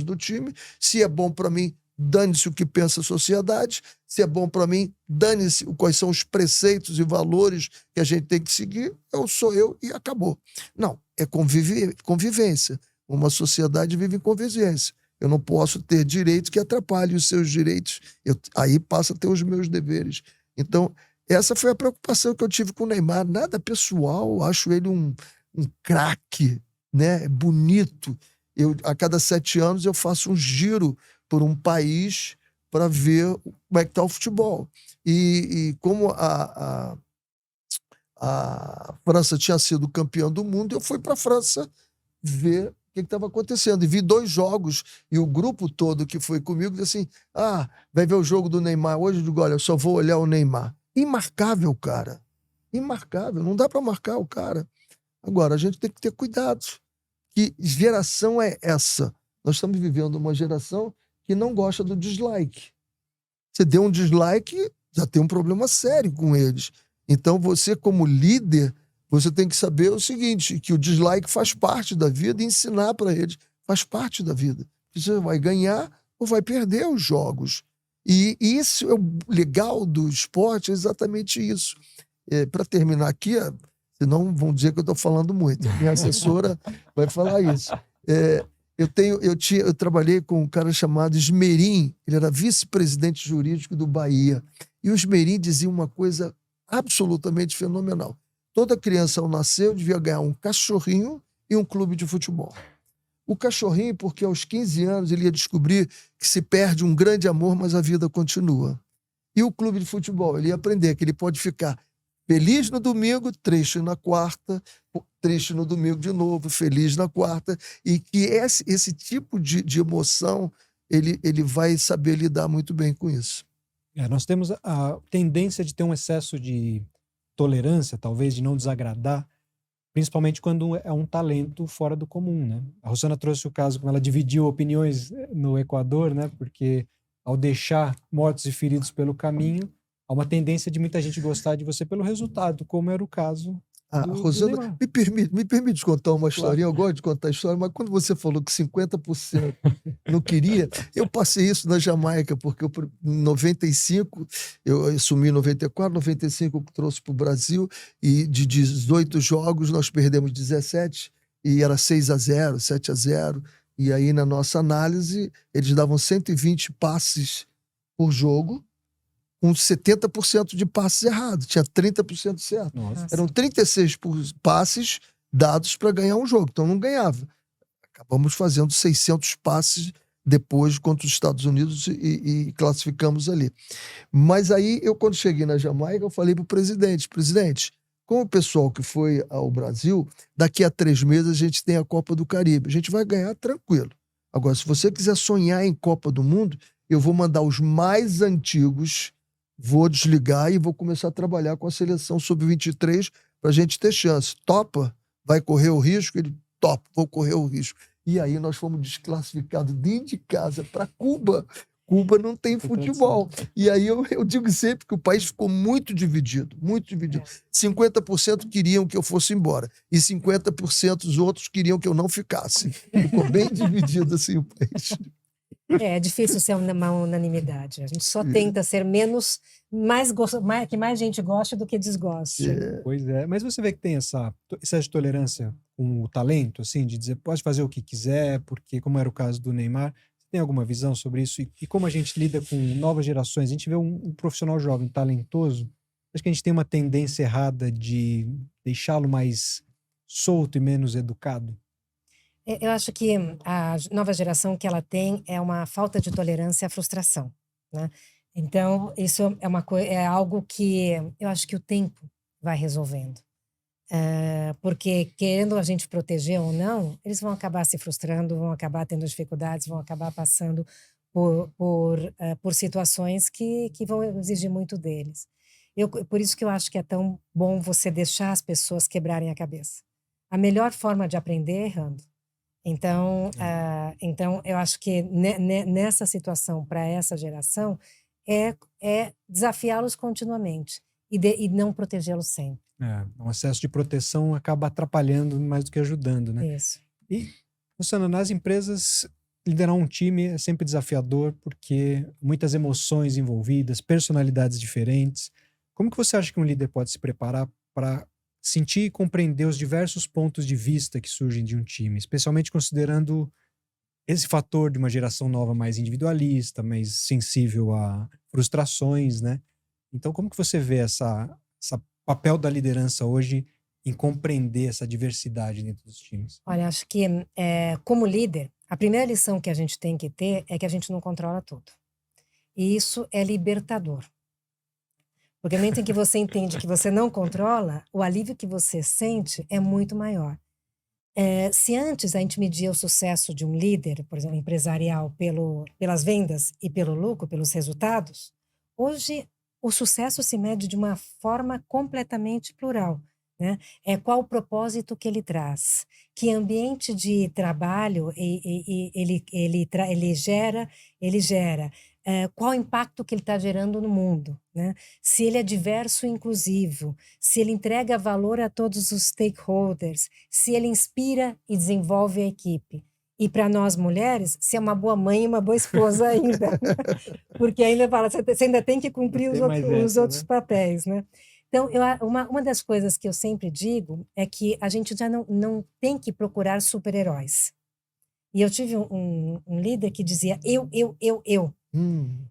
do time. Se é bom para mim, dane-se o que pensa a sociedade. Se é bom para mim, dane-se quais são os preceitos e valores que a gente tem que seguir. Eu sou eu e acabou. Não, é convivência. Uma sociedade vive em convivência. Eu não posso ter direitos que atrapalhem os seus direitos. Aí passa a ter os meus deveres. Então, essa foi a preocupação que eu tive com o Neymar. Nada pessoal, acho ele um craque, bonito. A cada 7 anos eu faço um giro por um país para ver como é que está o futebol. E como a França tinha sido campeã do mundo, eu fui para a França ver o que estava acontecendo. E vi 2 jogos, e o grupo todo que foi comigo disse assim, vai ver o jogo do Neymar hoje? Eu digo, olha, eu só vou olhar o Neymar. Imarcável, cara. Imarcável. Não dá para marcar o cara. Agora, a gente tem que ter cuidado. Que geração é essa? Nós estamos vivendo uma geração que não gosta do dislike. Você deu um dislike, já tem um problema sério com eles. Então, você, como líder, você tem que saber o seguinte, que o dislike faz parte da vida e ensinar para eles. Faz parte da vida. Você vai ganhar ou vai perder os jogos. E isso é o legal do esporte, é exatamente isso. Para terminar aqui, senão vão dizer que eu estou falando muito. Minha assessora vai falar isso. Eu trabalhei com um cara chamado Esmerim, ele era vice-presidente jurídico do Bahia. E o Esmerim dizia uma coisa absolutamente fenomenal. Toda criança, ao nascer, devia ganhar um cachorrinho e um clube de futebol. O cachorrinho, porque aos 15 anos ele ia descobrir que se perde um grande amor, mas a vida continua. E o clube de futebol, ele ia aprender que ele pode ficar feliz no domingo, triste na quarta, triste no domingo de novo, feliz na quarta, e que esse tipo de emoção, ele vai saber lidar muito bem com isso. Nós temos a tendência de ter um excesso de tolerância, talvez, de não desagradar, principalmente quando é um talento fora do comum, né? A Rosana trouxe o caso como ela dividiu opiniões no Equador, né? Porque ao deixar mortos e feridos pelo caminho, há uma tendência de muita gente gostar de você pelo resultado, como era o caso Rosana, me permite contar uma historinha. Claro. Eu gosto de contar história, mas quando você falou que 50% não queria, eu passei isso na Jamaica, porque em 95, eu assumi em 94, 95 eu trouxe para o Brasil, e de 18 jogos nós perdemos 17, e era 6-0, 7-0, e aí na nossa análise eles davam 120 passes por jogo, com 70% de passes errados, tinha 30% certo. Nossa. Eram 36 passes dados para ganhar um jogo, então não ganhava. Acabamos fazendo 600 passes depois contra os Estados Unidos e classificamos ali. Mas aí, quando cheguei na Jamaica, eu falei para o presidente, com o pessoal que foi ao Brasil, daqui a 3 meses a gente tem a Copa do Caribe, a gente vai ganhar tranquilo. Agora, se você quiser sonhar em Copa do Mundo, eu vou mandar os mais antigos, vou desligar e vou começar a trabalhar com a seleção sub-23 para a gente ter chance. Topa? Vai correr o risco? Ele topa, vou correr o risco. E aí nós fomos desclassificados dentro de casa para Cuba Cuba não tem Tem futebol. E aí eu digo sempre que o país ficou muito dividido, muito dividido. 50% queriam que eu fosse embora e 50% os outros queriam que eu não ficasse. Ficou bem dividido assim o país. É difícil ser uma unanimidade. A gente só tenta ser que mais gente goste do que desgoste. Pois é, mas você vê que tem essa tolerância com o talento, assim, de dizer, pode fazer o que quiser, porque como era o caso do Neymar, tem alguma visão sobre isso? E como a gente lida com novas gerações? A gente vê um profissional jovem, talentoso, acho que a gente tem uma tendência errada de deixá-lo mais solto e menos educado. Eu acho que a nova geração que ela tem é uma falta de tolerância à frustração, né? Então, isso é algo que eu acho que o tempo vai resolvendo. Porque, querendo a gente proteger ou não, eles vão acabar se frustrando, vão acabar tendo dificuldades, vão acabar passando por situações que vão exigir muito deles. Por isso que eu acho que é tão bom você deixar as pessoas quebrarem a cabeça. A melhor forma de aprender é errando. Então, eu acho que nessa situação, para essa geração, é desafiá-los continuamente e não protegê-los sempre. Um excesso de proteção acaba atrapalhando mais do que ajudando, né? Isso. E, Luciana, nas empresas, liderar um time é sempre desafiador, porque muitas emoções envolvidas, personalidades diferentes. Como que você acha que um líder pode se preparar para sentir e compreender os diversos pontos de vista que surgem de um time, especialmente considerando esse fator de uma geração nova mais individualista, mais sensível a frustrações, né? Então, como que você vê essa papel da liderança hoje em compreender essa diversidade dentro dos times? Olha, acho que como líder, a primeira lição que a gente tem que ter é que a gente não controla tudo. E isso é libertador. Porque no momento em que você entende que você não controla, o alívio que você sente é muito maior. Se antes a gente media o sucesso de um líder, por exemplo, empresarial, pelas vendas e pelo lucro, pelos resultados, hoje o sucesso se mede de uma forma completamente plural, né? Qual o propósito que ele traz, que ambiente de trabalho ele gera, qual o impacto que ele está gerando no mundo, né? Se ele é diverso e inclusivo, se ele entrega valor a todos os stakeholders, se ele inspira e desenvolve a equipe. E para nós mulheres, se é uma boa mãe e uma boa esposa ainda. Porque ainda fala, você ainda tem que cumprir os outros papéis, né? Então, uma das coisas que eu sempre digo é que a gente já não tem que procurar super-heróis. E eu tive um líder que dizia eu.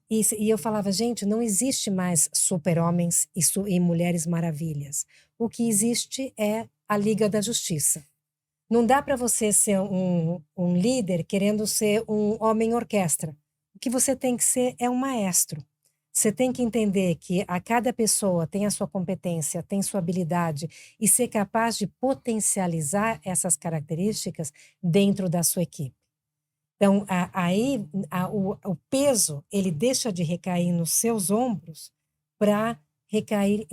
E eu falava, gente, não existe mais super-homens e mulheres maravilhas. O que existe é a Liga da Justiça. Não dá para você ser um líder querendo ser um homem-orquestra. O que você tem que ser é um maestro. Você tem que entender que a cada pessoa tem a sua competência, tem sua habilidade e ser capaz de potencializar essas características dentro da sua equipe. Então, o peso, ele deixa de recair nos seus ombros para recair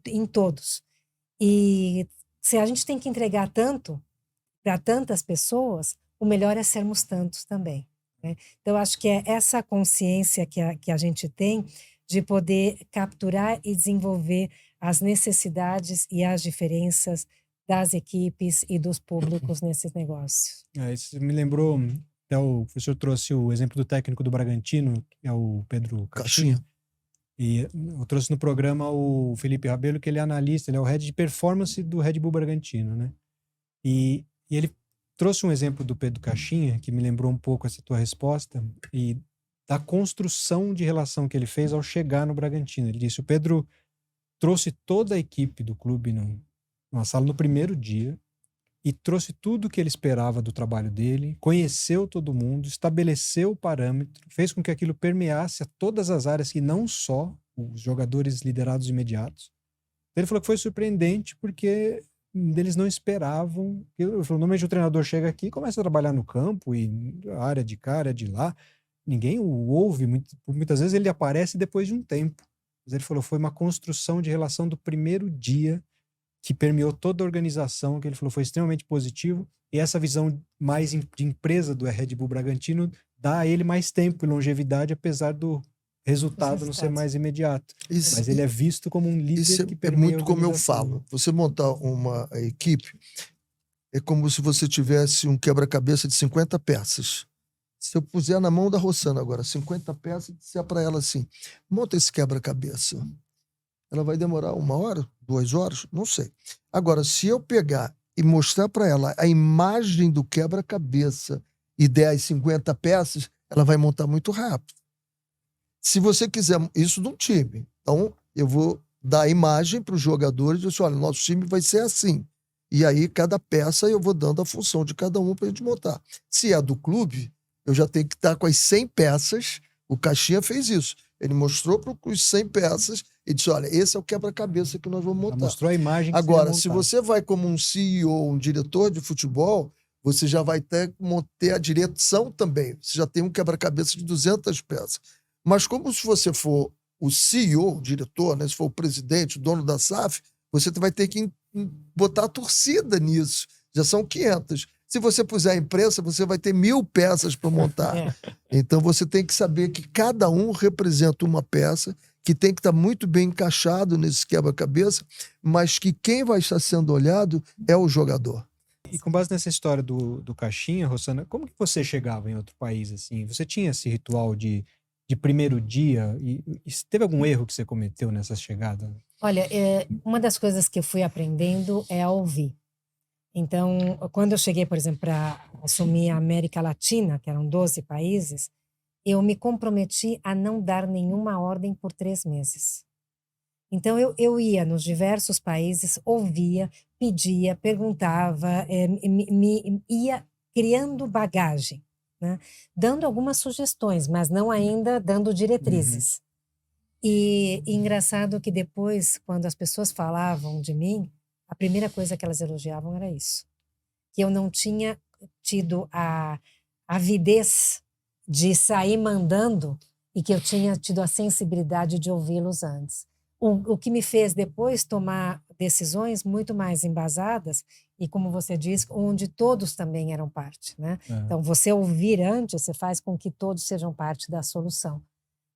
em todos. E se a gente tem que entregar tanto para tantas pessoas, o melhor é sermos tantos também, né? Então, acho que é essa consciência que a gente tem de poder capturar e desenvolver as necessidades e as diferenças das equipes e dos públicos nesses negócios. Isso me lembrou, até o professor trouxe o exemplo do técnico do Bragantino, que é o Pedro Caixinha. E eu trouxe no programa o Felipe Rabelo, que ele é analista, ele é o head de performance do Red Bull Bragantino, né? E ele trouxe um exemplo do Pedro Caixinha, que me lembrou um pouco essa tua resposta, e da construção de relação que ele fez ao chegar no Bragantino. Ele disse, o Pedro trouxe toda a equipe do clube numa sala no primeiro dia e trouxe tudo o que ele esperava do trabalho dele, conheceu todo mundo, estabeleceu o parâmetro, fez com que aquilo permeasse a todas as áreas e não só os jogadores liderados imediatos. Ele falou que foi surpreendente porque eles não esperavam. Ele falou, normalmente o treinador chega aqui e começa a trabalhar no campo e a área de cá, a área de lá. Ninguém o ouve, muitas vezes ele aparece depois de um tempo. Mas ele falou, foi uma construção de relação do primeiro dia que permeou toda a organização, que ele falou foi extremamente positivo, e essa visão mais de empresa do Red Bull Bragantino dá a ele mais tempo e longevidade, apesar do resultado não ser resultados. mais imediato. Isso, Mas ele é visto como um líder isso que é permeia muito a como eu organização. falo. Você montar uma equipe é como se você tivesse um quebra-cabeça de 50 peças. Se eu puser na mão da Rossana agora 50 peças e disser para ela assim, monta esse quebra-cabeça. Ela vai demorar 1 hora, 2 horas? Não sei. Agora, se eu pegar e mostrar para ela a imagem do quebra-cabeça e der as 50 peças, ela vai montar muito rápido. Se você quiser isso de um time, então eu vou dar a imagem para os jogadores e dizer, olha, nosso time vai ser assim. E aí, cada peça eu vou dando a função de cada um para a gente montar. Se é do clube, eu já tenho que estar com as 100 peças. O Caixinha fez isso. Ele mostrou para os 100 peças e disse, olha, esse é o quebra-cabeça que nós vamos Ela montar. mostrou a imagem que Agora, você se ia montar. você vai como um CEO, um diretor de futebol, você já vai ter a direção também. Você já tem um quebra-cabeça de 200 peças. Mas como se você for o CEO, o diretor, né, se for o presidente, o dono da SAF, você vai ter que botar a torcida nisso. Já são 500. Se você puser a imprensa, você vai ter 1000 peças para montar. Então você tem que saber que cada um representa uma peça, que tem que estar muito bem encaixado nesse quebra-cabeça, mas que quem vai estar sendo olhado é o jogador. E com base nessa história do Caixinha, Rossana, como que você chegava em outro país assim? Você tinha esse ritual de primeiro dia? E teve algum erro que você cometeu nessa chegada? Olha, uma das coisas que eu fui aprendendo é a ouvir. Então, quando eu cheguei, por exemplo, para assumir a América Latina, que eram 12 países, eu me comprometi a não dar nenhuma ordem por 3 meses. Então, eu ia nos diversos países, ouvia, pedia, perguntava, ia criando bagagem, né? Dando algumas sugestões, mas não ainda dando diretrizes. E engraçado que depois, quando as pessoas falavam de mim, a primeira coisa que elas elogiavam era isso. Que eu não tinha tido a avidez de sair mandando e que eu tinha tido a sensibilidade de ouvi-los antes. O que me fez depois tomar decisões muito mais embasadas e, como você diz, onde todos também eram parte, né? Então, você ouvir antes, você faz com que todos sejam parte da solução.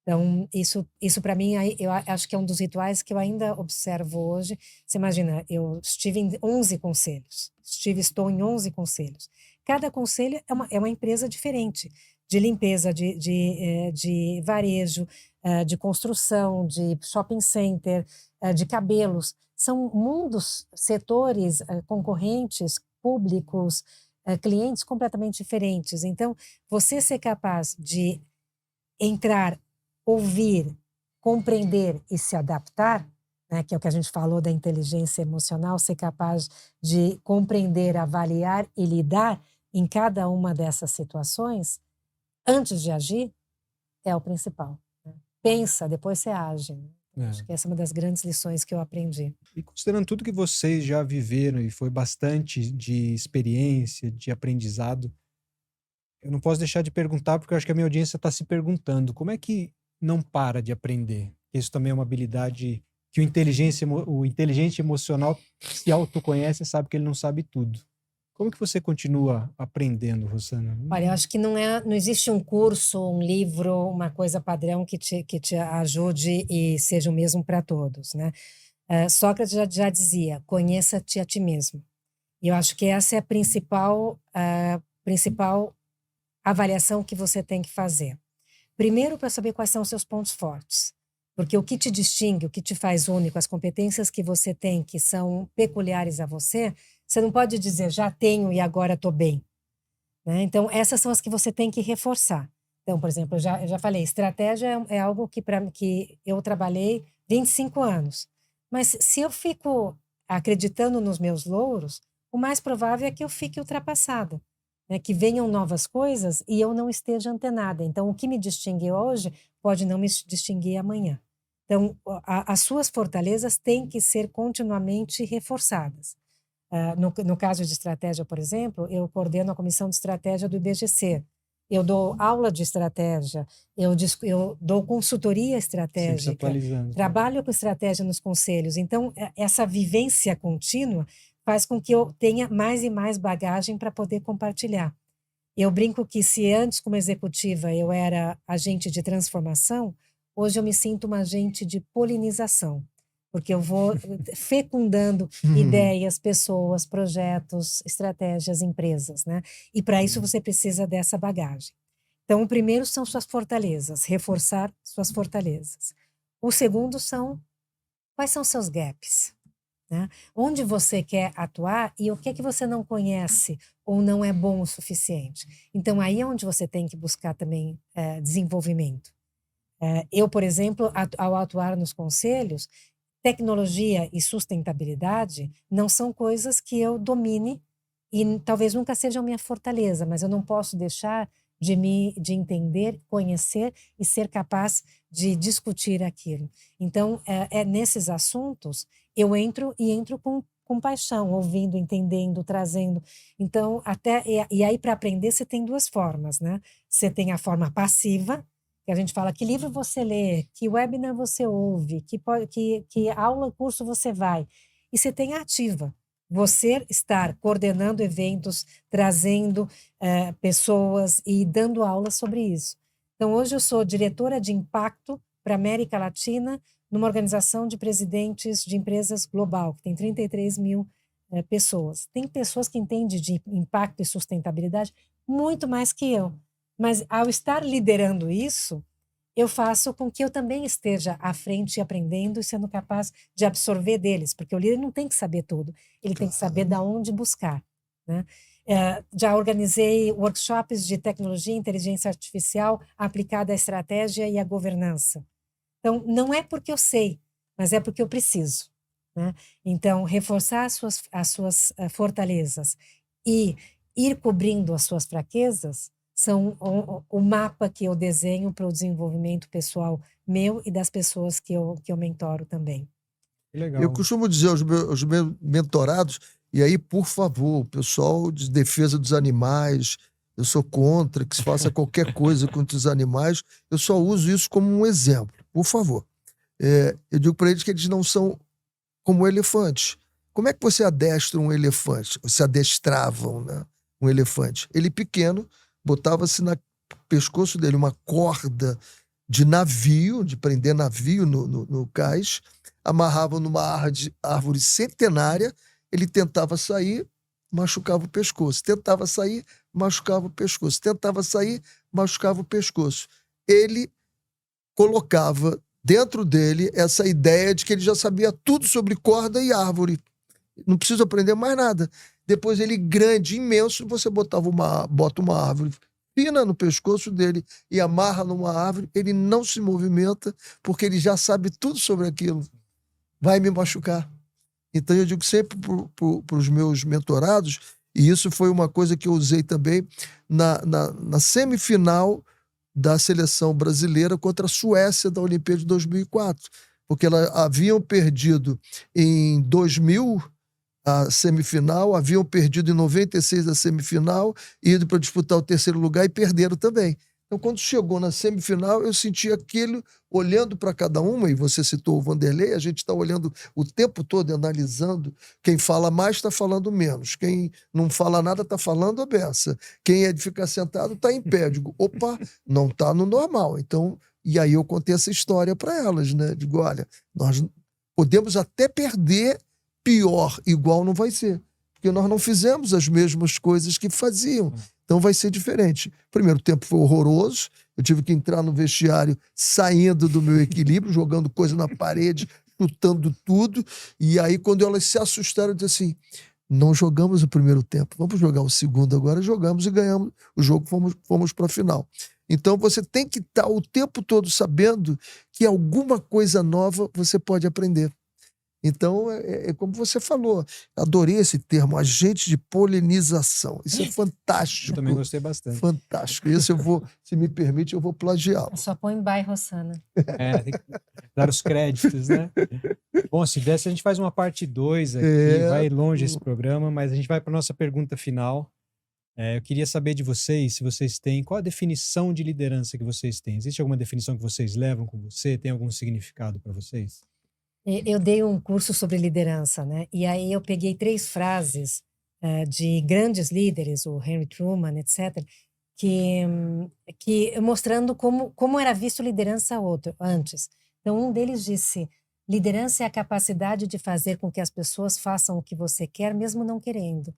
Então, isso para mim, eu acho que é um dos rituais que eu ainda observo hoje. Você imagina, eu estive em 11 conselhos. Estou em 11 conselhos. Cada conselho é uma empresa diferente, de limpeza, de varejo, de construção, de shopping center, de cabelos. São mundos, setores, concorrentes, públicos, clientes completamente diferentes. Então, você ser capaz de entrar, ouvir, compreender e se adaptar, né, que é o que a gente falou da inteligência emocional, ser capaz de compreender, avaliar e lidar em cada uma dessas situações, antes de agir, é o principal. Né? Pensa, depois você age. Né? Acho que essa é uma das grandes lições que eu aprendi. E considerando tudo que vocês já viveram, e foi bastante de experiência, de aprendizado, eu não posso deixar de perguntar, porque eu acho que a minha audiência está se perguntando, como é que não para de aprender? Isso também é uma habilidade que o inteligente emocional se autoconhece e sabe que ele não sabe tudo. Como que você continua aprendendo, Rossana? Olha, eu acho que não existe um curso, um livro, uma coisa padrão que te ajude e seja o mesmo para todos, né? Sócrates já dizia, conheça-te a ti mesmo. E eu acho que essa é a principal avaliação que você tem que fazer. Primeiro, para saber quais são os seus pontos fortes. Porque o que te distingue, o que te faz único, as competências que você tem, que são peculiares a você, você não pode dizer, já tenho e agora estou bem. Né? Então, essas são as que você tem que reforçar. Então, por exemplo, eu já falei, estratégia é algo que eu trabalhei 25 anos. Mas se eu fico acreditando nos meus louros, o mais provável é que eu fique ultrapassada. Né, que venham novas coisas e eu não esteja antenada. Então, o que me distingue hoje pode não me distinguir amanhã. Então, as suas fortalezas têm que ser continuamente reforçadas. No caso de estratégia, por exemplo, eu coordeno a comissão de estratégia do IBGC. Eu dou aula de estratégia, eu dou consultoria estratégica, trabalho com estratégia nos conselhos. Então, essa vivência contínua faz com que eu tenha mais e mais bagagem para poder compartilhar. Eu brinco que se antes, como executiva, eu era agente de transformação, hoje eu me sinto uma agente de polinização, porque eu vou fecundando ideias, pessoas, projetos, estratégias, empresas, né? E para isso você precisa dessa bagagem. Então, o primeiro são suas fortalezas, reforçar suas fortalezas. O segundo são quais são seus gaps, né? Onde você quer atuar e o que é que você não conhece ou não é bom o suficiente. Então, aí é onde você tem que buscar também desenvolvimento. Eu, por exemplo, ao atuar nos conselhos, tecnologia e sustentabilidade não são coisas que eu domine e talvez nunca sejam minha fortaleza, mas eu não posso deixar de entender, conhecer e ser capaz de discutir aquilo. Então, nesses assuntos, eu entro com paixão, ouvindo, entendendo, trazendo. Então, e aí para aprender você tem duas formas, né? Você tem a forma passiva, que a gente fala que livro você lê, que webinar você ouve, que aula, curso você vai. E você tem a ativa, você estar coordenando eventos, trazendo pessoas e dando aulas sobre isso. Então, hoje eu sou diretora de impacto para a América Latina, numa organização de presidentes de empresas global, que tem 33 mil pessoas. Tem pessoas que entendem de impacto e sustentabilidade muito mais que eu. Mas, ao estar liderando isso, eu faço com que eu também esteja à frente aprendendo e sendo capaz de absorver deles, porque o líder não tem que saber tudo, ele tem que saber de onde buscar, né? Já organizei workshops de tecnologia e inteligência artificial aplicada à estratégia e à governança. Então, não é porque eu sei, mas é porque eu preciso, né? Então, reforçar as suas fortalezas e ir cobrindo as suas fraquezas são o mapa que eu desenho para o desenvolvimento pessoal meu e das pessoas que eu mentoro também. Legal. Eu costumo dizer aos meus mentorados, e aí, por favor, o pessoal de defesa dos animais, eu sou contra que se faça qualquer coisa contra os animais, eu só uso isso como um exemplo, por favor. Eu digo para eles que eles não são como elefantes. Como é que você adestra um elefante? Você adestravam, né, um elefante? Ele pequeno, botava-se no pescoço dele uma corda de navio, de prender navio no cais, amarrava numa árvore centenária, ele tentava sair, machucava o pescoço. Tentava sair, machucava o pescoço. Tentava sair, machucava o pescoço. Ele colocava dentro dele essa ideia de que ele já sabia tudo sobre corda e árvore. Não precisa aprender mais nada. Depois ele grande, imenso, você bota uma árvore fina no pescoço dele e amarra numa árvore, ele não se movimenta porque ele já sabe tudo sobre aquilo. Vai me machucar. Então eu digo sempre para os meus mentorados, e isso foi uma coisa que eu usei também na semifinal da seleção brasileira contra a Suécia da Olimpíada de 2004, porque elas haviam perdido em 2000 a semifinal, haviam perdido em 96 a semifinal, ido para disputar o terceiro lugar e perderam também. Então, quando chegou na semifinal, eu senti aquilo, olhando para cada uma, e você citou o Vanderlei, a gente está olhando o tempo todo, analisando. Quem fala mais está falando menos. Quem não fala nada está falando a beça. Quem é de ficar sentado está em pé. Digo, opa, não está no normal. Então, e aí eu contei essa história para elas, né? Digo, olha, nós podemos até perder, pior, igual não vai ser. Porque nós não fizemos as mesmas coisas que faziam. Então vai ser diferente. O primeiro tempo foi horroroso. Eu tive que entrar no vestiário saindo do meu equilíbrio, jogando coisa na parede, chutando tudo. E aí, quando elas se assustaram, eu disse assim, não jogamos o primeiro tempo, vamos jogar o segundo agora. Jogamos e ganhamos o jogo, fomos para a final. Então você tem que estar o tempo todo sabendo que alguma coisa nova você pode aprender. Então, é como você falou, adorei esse termo, agente de polinização. Isso é fantástico. Eu também gostei bastante. Fantástico. Esse eu vou, se me permite, eu vou plagiá-lo. Só põe by Rossana. Tem que dar os créditos, né? Bom, se desse, a gente faz uma parte 2 aqui, vai longe esse programa, mas a gente vai para a nossa pergunta final. Eu queria saber de vocês, se vocês têm, qual a definição de liderança que vocês têm? Existe alguma definição que vocês levam com você? Tem algum significado para vocês? Eu dei um curso sobre liderança, né? E aí eu peguei 3 frases de grandes líderes, o Henry Truman, etc., que mostrando como era visto liderança antes. Então, um deles disse: liderança é a capacidade de fazer com que as pessoas façam o que você quer, mesmo não querendo.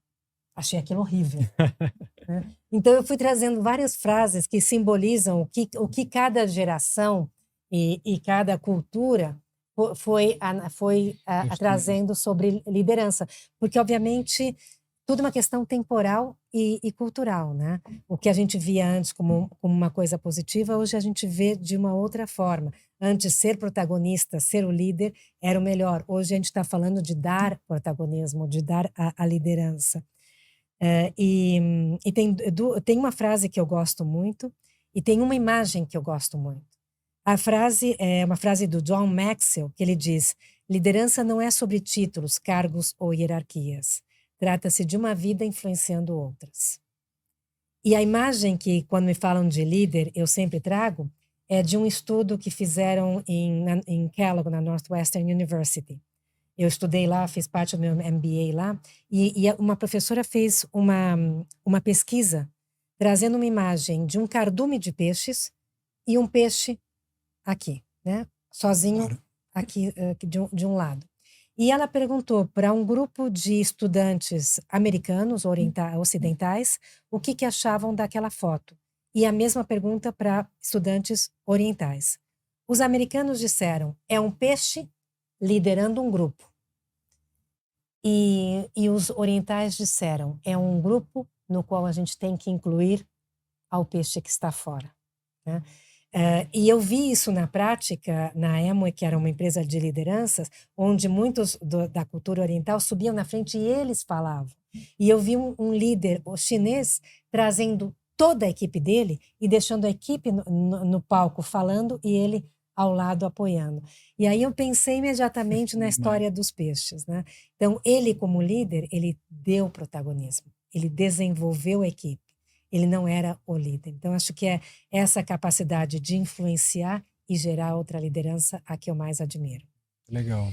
Achei aquilo horrível. Né? Então, eu fui trazendo várias frases que simbolizam o que cada geração e cada cultura foi trazendo sobre liderança. Porque, obviamente, tudo é uma questão temporal e cultural, né? O que a gente via antes como uma coisa positiva, hoje a gente vê de uma outra forma. Antes, ser protagonista, ser o líder, era o melhor. Hoje a gente está falando de dar protagonismo, de dar a liderança. E tem uma frase que eu gosto muito e tem uma imagem que eu gosto muito. A frase é uma frase do John Maxwell, que ele diz: liderança não é sobre títulos, cargos ou hierarquias. Trata-se de uma vida influenciando outras. E a imagem que, quando me falam de líder, eu sempre trago, é de um estudo que fizeram em Kellogg, na Northwestern University. Eu estudei lá, fiz parte do meu MBA lá, e uma professora fez uma pesquisa trazendo uma imagem de um cardume de peixes e um peixe aqui, né? Sozinho, claro, aqui de um lado. E ela perguntou para um grupo de estudantes americanos, ocidentais, o que achavam daquela foto. E a mesma pergunta para estudantes orientais. Os americanos disseram: é um peixe liderando um grupo. E os orientais disseram: é um grupo no qual a gente tem que incluir ao peixe que está fora. Né? E eu vi isso na prática na Amway, que era uma empresa de lideranças, onde muitos da cultura oriental subiam na frente e eles falavam. E eu vi um líder chinês trazendo toda a equipe dele e deixando a equipe no palco falando e ele ao lado apoiando. E aí eu pensei imediatamente na história dos peixes, né? Então, ele como líder, ele deu protagonismo, ele desenvolveu a equipe. Ele não era o líder. Então, acho que é essa capacidade de influenciar e gerar outra liderança a que eu mais admiro. Legal.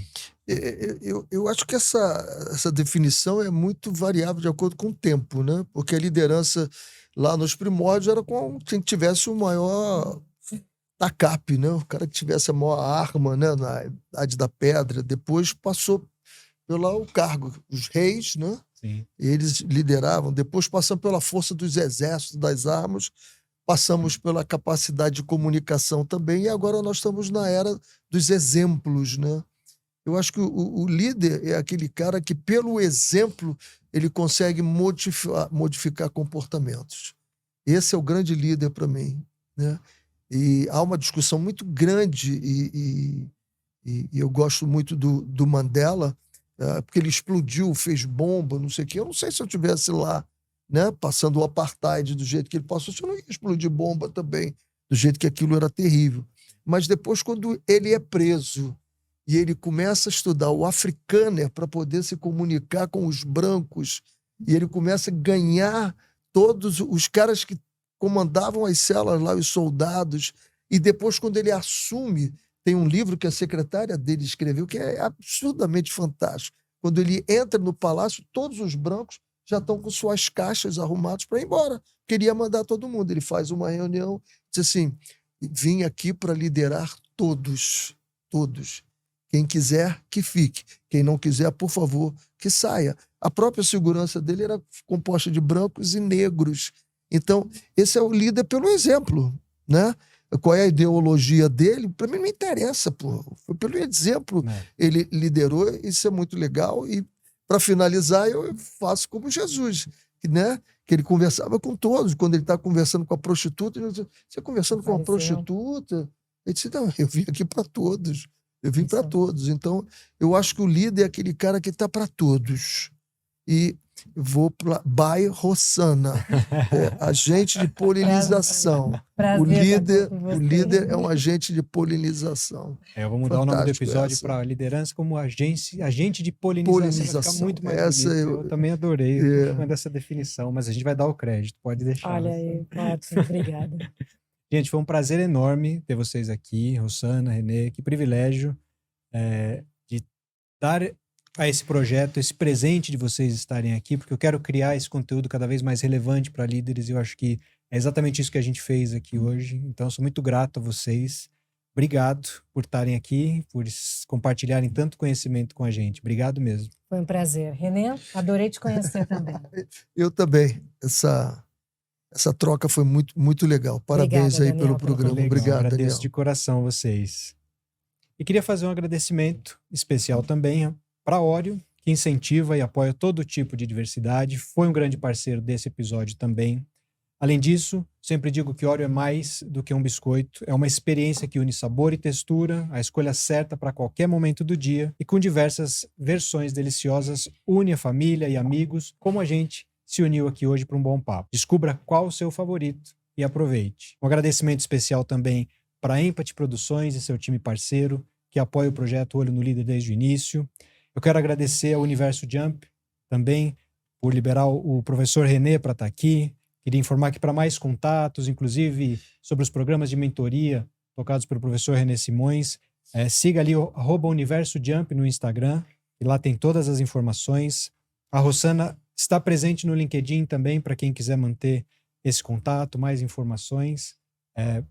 Eu acho que essa definição é muito variável de acordo com o tempo, né? Porque a liderança lá nos primórdios era com quem tivesse o maior tacape, né? O cara que tivesse a maior arma, né? Na Idade da Pedra. Depois passou pelo cargo, os reis, né? Sim. Eles lideravam, depois passamos pela força dos exércitos, das armas, passamos pela capacidade de comunicação também, e agora nós estamos na era dos exemplos, né? Eu acho que o líder é aquele cara que, pelo exemplo, ele consegue modificar comportamentos. Esse é o grande líder para mim, né? E há uma discussão muito grande, e eu gosto muito do Mandela, porque ele explodiu, fez bomba, não sei o quê. Eu não sei se eu estivesse lá, né, passando o apartheid do jeito que ele passou, se eu não ia explodir bomba também, do jeito que aquilo era terrível. Mas depois, quando ele é preso e ele começa a estudar o Afrikaner para poder se comunicar com os brancos, e ele começa a ganhar todos os caras que comandavam as celas lá, os soldados, e depois, quando ele assume, tem um livro que a secretária dele escreveu que é absurdamente fantástico. Quando ele entra no palácio, todos os brancos já estão com suas caixas arrumadas para ir embora. Queria mandar todo mundo. Ele faz uma reunião, diz assim: vim aqui para liderar todos. Quem quiser, que fique. Quem não quiser, por favor, que saia. A própria segurança dele era composta de brancos e negros. Então, esse é o líder pelo exemplo, né? Qual é a ideologia dele? Para mim não interessa, pô. Foi pelo exemplo. Ele liderou, isso é muito legal. E, para finalizar, eu faço como Jesus, né? Que ele conversava com todos. Quando ele está conversando com a prostituta, ele diz: você conversando com uma prostituta? Ele disse: não, eu vim aqui para todos. Eu vim para todos. Então, eu acho que o líder é aquele cara que está para todos. E vou para Bairro-Sana, agente de polinização. O líder é um agente de polinização. Eu vou mudar o nome do episódio para liderança como agente de polinização. Vai ficar muito mais bonito. Eu também adorei essa definição, mas a gente vai dar o crédito, pode deixar. Olha aí, ótimo, obrigada. Gente, foi um prazer enorme ter vocês aqui, Rossana, Renê, que privilégio de dar a esse projeto, esse presente de vocês estarem aqui, porque eu quero criar esse conteúdo cada vez mais relevante para líderes, e eu acho que É exatamente isso que a gente fez aqui hoje. Então, eu sou muito grato a vocês. Obrigado por estarem aqui, por compartilharem tanto conhecimento com a gente. Obrigado mesmo. Foi um prazer. Renê, adorei te conhecer também. Eu também. Essa troca foi muito, muito legal. Parabéns Obrigada, aí Daniel, pelo programa. Legal, Obrigado, agradeço Daniel. de coração vocês. E queria fazer um agradecimento especial também para a Oreo, que incentiva e apoia todo tipo de diversidade. Foi um grande parceiro desse episódio também. Além disso, sempre digo que Oreo é mais do que um biscoito. É uma experiência que une sabor e textura, a escolha certa para qualquer momento do dia e com diversas versões deliciosas, une a família e amigos, como a gente se uniu aqui hoje para um bom papo. Descubra qual o seu favorito e aproveite. Um agradecimento especial também para a Empathy Produções e seu time parceiro, que apoia o projeto Olho no Líder desde o início. Eu quero agradecer ao Universo Jump também por liberar o professor Renê para estar aqui. Queria informar que para mais contatos, inclusive sobre os programas de mentoria tocados pelo professor Renê Simões, siga ali o @UniversoJump no Instagram, e lá tem todas as informações. A Rossana está presente no LinkedIn também, para quem quiser manter esse contato, mais informações.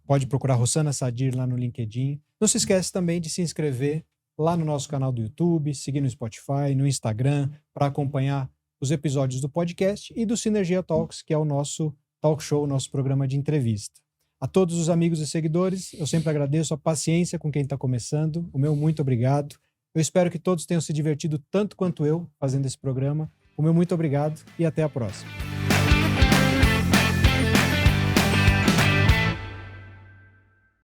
Pode procurar Rossana Sadir lá no LinkedIn. Não se esquece também de se inscrever lá no nosso canal do YouTube, seguir no Spotify, no Instagram, para acompanhar os episódios do podcast e do Synergia Talks, que é o nosso talk show, nosso programa de entrevista. A todos os amigos e seguidores, eu sempre agradeço a paciência com quem está começando. O meu muito obrigado. Eu espero que todos tenham se divertido tanto quanto eu fazendo esse programa. O meu muito obrigado e até a próxima.